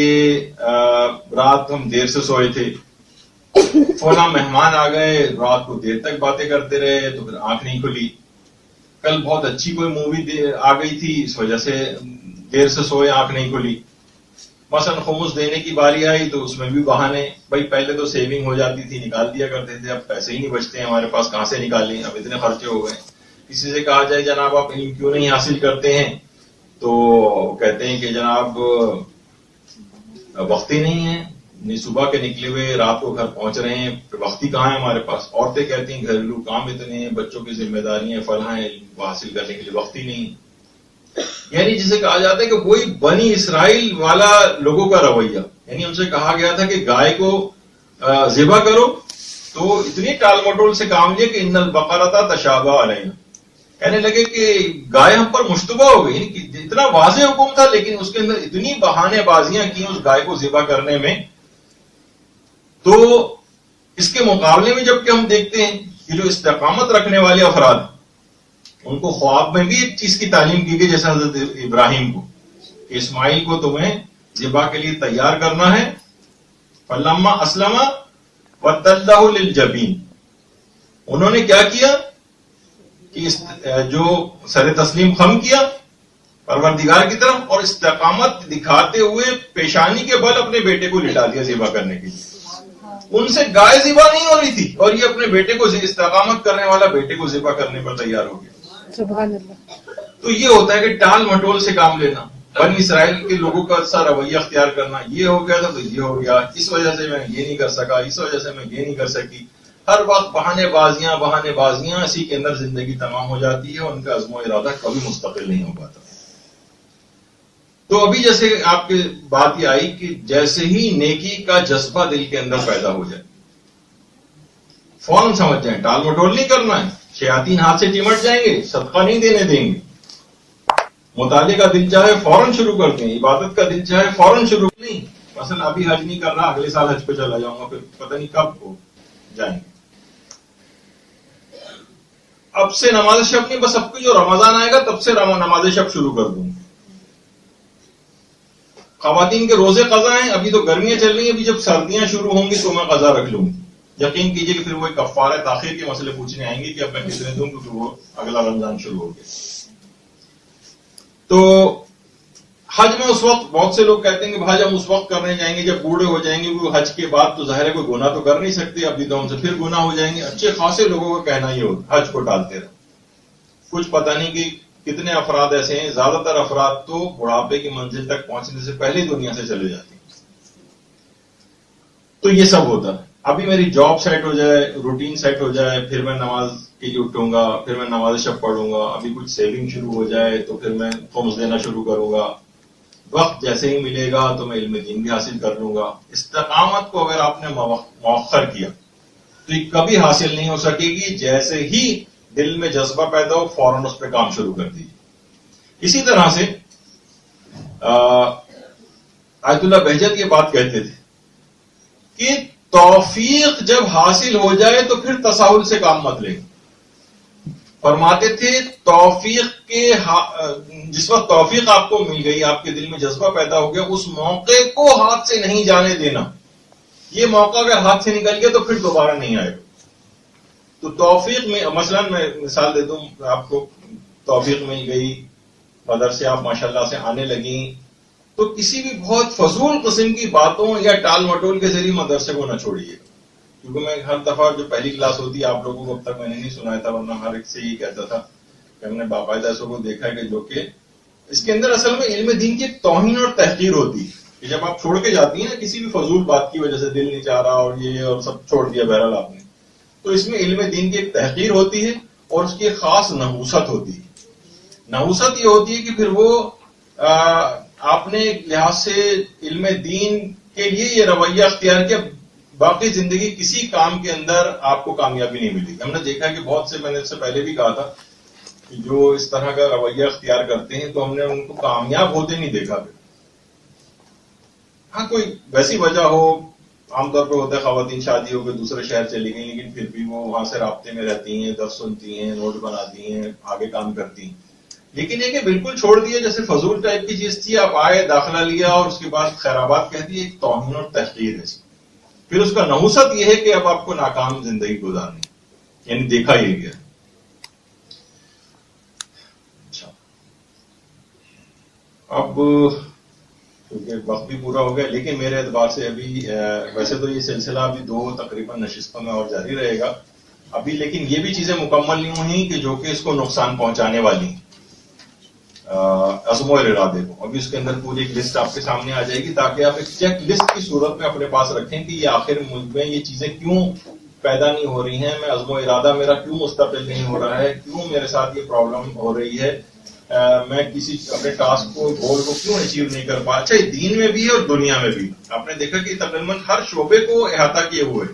رات ہم دیر سے سوئے تھے, فلاں مہمان آ گئے, رات کو دیر تک باتیں کرتے رہے تو پھر آنکھ نہیں کھلی. کل بہت اچھی کوئی مووی آ گئی تھی, اس وجہ سے دیر سے سوئے, آنکھ نہیں کھلی. مثلا خمس دینے کی باری آئی تو اس میں بھی بہانے, بھائی پہلے تو سیونگ ہو جاتی تھی, نکال دیا کرتے تھے, اب پیسے ہی نہیں بچتے ہیں ہمارے پاس, کہاں سے نکالیں, اب اتنے خرچے ہو گئے. کسی سے کہا جائے جناب آپ علم کیوں نہیں حاصل کرتے ہیں, تو کہتے ہیں کہ جناب وقت ہی نہیں ہے, صبح کے نکلے ہوئے رات کو گھر پہنچ رہے ہیں, وقت ہی کہاں ہے ہمارے پاس. عورتیں کہتی ہیں گھریلو کام اتنے ہیں, بچوں کی ذمہ داریاں فلاں ہیں, حاصل کرنے کے لیے وقت ہی نہیں. یعنی جسے کہا جاتا ہے کہ وہی بنی اسرائیل والا لوگوں کا رویہ. یعنی ان سے کہا گیا تھا کہ گائے کو ذبح کرو تو اتنی ٹال مٹول سے کام لیا کہ ان البقرۃ تشابہ علینا, کہنے لگے کہ گائے ہم پر مشتبہ ہو گئی. اتنا واضح حکم تھا لیکن اس کے اندر اتنی بہانے بازیاں کی اس گائے کو ذبح کرنے میں. تو اس کے مقابلے میں جب کہ ہم دیکھتے ہیں کہ جو استقامت رکھنے والے افراد ان کو خواب میں بھی ایک چیز کی تعلیم کی گئی, جیسے حضرت ابراہیم کو کہ اسماعیل کو تمہیں ذبح کے لیے تیار کرنا ہے. فلما اسلم وتلہ للجبین, انہوں نے کیا کیا کہ جو سر تسلیم خم کیا پروردگار کی طرف, اور استقامت دکھاتے ہوئے پیشانی کے بل اپنے بیٹے کو لٹا دیا ذبح کرنے کے لیے. ان سے گائے ذبح نہیں ہو رہی تھی اور یہ اپنے بیٹے کو, استقامت کرنے والا بیٹے کو ذبح کرنے پر تیار ہو گیا. سبحان اللہ. تو یہ ہوتا ہے کہ ٹال مٹول سے کام لینا, بنی اسرائیل کے لوگوں کا سا رویہ اختیار کرنا, یہ ہو گیا تھا تو یہ ہو گیا, اس وجہ سے میں یہ نہیں کر سکا, اس وجہ سے میں یہ نہیں کر سکی. ہر وقت بہانے بازیاں اسی کے اندر زندگی تمام ہو جاتی ہے, اور ان کا عزم و ارادہ کبھی مستقل نہیں ہو پاتا. تو ابھی جیسے آپ کی بات یہ آئی کہ جیسے ہی نیکی کا جذبہ دل کے اندر پیدا ہو جائے فوراً سمجھ جائیں ٹال مٹول نہیں کرنا ہے, شیاطین ہاتھ سے چمٹ جائیں گے, صدقہ نہیں دینے دیں گے. مطالعے کا دل چاہے فوراً شروع کر دیں, عبادت کا دل چاہے فوراً شروع نہیں. مثلا ابھی حج نہیں کر رہا, اگلے سال حج پہ چلا جاؤں گا, پھر پتہ نہیں کب ہو جائیں گے. اب سے نماز شب نہیں، بس اب کو جو رمضان آئے گا تب سے نماز شب شروع کر دوں. خواتین کے روزے قضا ہیں، ابھی تو گرمیاں چل رہی ہیں، ابھی جب سردیاں شروع ہوں گی تو میں قضا رکھ لوں گی. یقین کیجیے کہ پھر وہ کفارہ تاخیر کے مسئلے پوچھنے آئیں گے کہ اب میں کتنے دوں، کیونکہ وہ اگلا رمضان شروع ہو گیا. تو حج میں اس وقت بہت سے لوگ کہتے ہیں کہ حج ہم اس وقت کرنے جائیں گے جب بوڑھے ہو جائیں گے، وہ حج کے بعد تو ظاہر ہے کوئی گناہ تو کر نہیں سکتے، ابھی تو ہم سے پھر گناہ ہو جائیں گے. اچھے خاصے لوگوں کا کہنا یہ ہوتا حج کو ٹالتے رہو. کچھ پتہ نہیں کہ کتنے افراد ایسے ہیں، زیادہ تر افراد تو بڑھاپے کی منزل تک پہنچنے سے پہلے دنیا سے چلے جاتے ہیں. تو یہ سب ہوتا ہے. ابھی میری جاب سیٹ ہو جائے، روٹین سیٹ ہو جائے، پھر میں نماز کے لیے اٹھوں گا، پھر میں نماز شب پڑھوں گا. ابھی کچھ سیونگ شروع ہو جائے تو پھر میں خمس دینا شروع کروں گا. وقت جیسے ہی ملے گا تو میں علم دین بھی حاصل کر لوں گا. استقامت کو اگر آپ نے مؤخر کیا تو یہ کبھی حاصل نہیں ہو سکے گی. جیسے ہی دل میں جذبہ پیدا ہو فوراً اس پہ کام شروع کر دیجیے. اسی طرح سے آیت اللہ بہجت یہ بات کہتے تھے کہ توفیق جب حاصل ہو جائے تو پھر تساہل سے کام مت لیں. فرماتے تھے توفیق کے جس وقت توفیق آپ کو مل گئی، آپ کے دل میں جذبہ پیدا ہو گیا، اس موقع کو ہاتھ سے نہیں جانے دینا. یہ موقع اگر ہاتھ سے نکل گیا تو پھر دوبارہ نہیں آئے گا. تو توفیق میں مثلا میں مثال دے دوں آپ کو، توفیق مل گئی، مدرسے آپ ماشاءاللہ سے آنے لگیں، تو کسی بھی بہت فضول قسم کی باتوں یا ٹال مٹول کے ذریعے مدرسے کو نہ چھوڑیے. کیونکہ میں ہر دفعہ جو پہلی کلاس ہوتی ہے آپ لوگوں کو اب تک میں نے نہیں سنایا تھا، ورنہ ہر ایک سے یہ کہتا تھا کہ ہم نے باقاعدہ ایسوں کو دیکھا ہے کہ جو کہ اس کے اندر اصل میں علم دین کی ایک توہین اور تحقیر ہوتی ہے کہ جب آپ چھوڑ کے جاتی ہیں نا کسی بھی فضول بات کی وجہ سے، دل نہیں چاہ رہا اور یہ اور سب چھوڑ دیا بہرحال آپ نے، تو اس میں علم دین کی ایک تحقیر ہوتی ہے اور اس کی ایک خاص نحوست ہوتی ہے. نحوست یہ ہوتی ہے کہ پھر وہ آپ نے ایک لحاظ سے علم دین کے لیے یہ رویہ اختیار کیا، باقی زندگی کسی کام کے اندر آپ کو کامیابی نہیں ملے گی. ہم نے دیکھا کہ بہت سے، میں نے اس سے پہلے بھی کہا تھا کہ جو اس طرح کا رویہ اختیار کرتے ہیں تو ہم نے ان کو کامیاب ہوتے نہیں دیکھا. ہاں کوئی ویسی وجہ ہو، عام طور پہ ہوتا ہے خواتین شادی ہو کے دوسرے شہر چلی گئی لیکن پھر بھی وہ وہاں سے رابطے میں رہتی ہیں، درس سنتی ہیں، نوٹ بناتی ہیں، آگے کام کرتی ہیں. لیکن یہ کہ بالکل چھوڑ دیا جیسے فضول ٹائپ کی چیز تھی، آپ آئے داخلہ لیا اور اس کے بعد خیرآباد کہہ دی، ایک توہین اور تحقیر ہے. پھر اس کا نحوست یہ ہے کہ اب آپ کو ناکام زندگی گزارنی، یعنی دیکھا یہ گیا. اچھا اب کیونکہ وقت بھی پورا ہو گیا، لیکن میرے اعتبار سے ابھی ویسے تو یہ سلسلہ ابھی 2 تقریباً نشستوں میں اور جاری رہے گا ابھی، لیکن یہ بھی چیزیں مکمل نہیں ہوئی کہ جو کہ اس کو نقصان پہنچانے والی ہیں عزم و ارادے کو. ابھی اس کے اندر پوری ایک لسٹ آپ کے سامنے آ جائے گی تاکہ آپ ایک چیک لسٹ کی صورت میں اپنے پاس رکھیں کہ یہ آخر ملک میں یہ چیزیں کیوں پیدا نہیں ہو رہی ہیں، میں عزم و ارادہ میرا کیوں مستقل نہیں ہو رہا ہے، کیوں میرے ساتھ یہ پرابلم ہو رہی ہے، میں کسی اپنے ٹاسک کو گول کو کیوں اچیو نہیں کر پا. اچھا دین میں بھی ہے اور دنیا میں بھی. آپ نے دیکھا کہ تقریباً ہر شعبے کو احاطہ کیے ہوئے.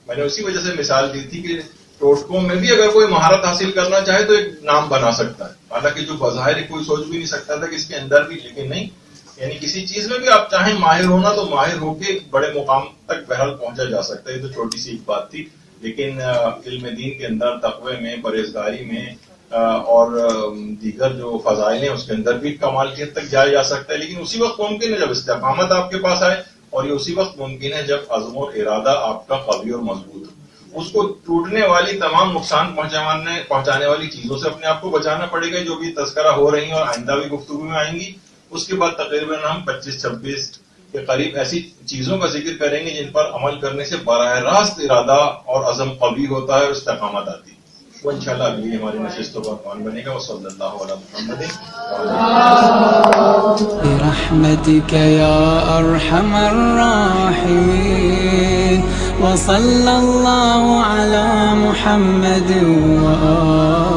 میں نے اسی وجہ سے مثال دی تھی کہ ٹوٹکوں میں بھی اگر کوئی مہارت حاصل کرنا چاہے تو ایک نام بنا سکتا ہے، حالانکہ جو بظاہر کوئی سوچ بھی نہیں سکتا تھا کہ اس کے اندر بھی، لیکن نہیں، یعنی کسی چیز میں بھی آپ چاہیں ماہر ہونا تو ماہر ہو کے بڑے مقام تک بہرحال پہنچا جا سکتا ہے. یہ تو چھوٹی سی ایک بات تھی، لیکن علم دین کے اندر تقوی میں، پرہیزگاری میں اور دیگر جو فضائل ہیں اس کے اندر بھی کمال کی حد تک جایا جا سکتا ہے. لیکن اسی وقت ممکن ہے جب استقامت آپ کے پاس آئے، اور یہ اسی وقت ممکن ہے جب عزم اور ارادہ آپ کا قوی اور مضبوط ہو. اس کو ٹوٹنے والی تمام نقصان پہنچانے والی چیزوں سے اپنے آپ کو بچانا پڑے گا جو بھی تذکرہ ہو رہی ہیں اور آئندہ بھی گفتگو میں آئیں گی. اس کے بعد تقریباً ہم 25-26 کے قریب ایسی چیزوں کا ذکر کریں گے جن پر عمل کرنے سے براہ راست ارادہ اور عزم قوی ہوتا ہے اور استقامت آتی ہے. وہ انشاءاللہ اگلی ہماری نشستوں کا عنوان بنے گا. وصلی اللہ علی محمد برحمتک یا ارحم الراحمین وصلی اللہ علی محمد وآلہ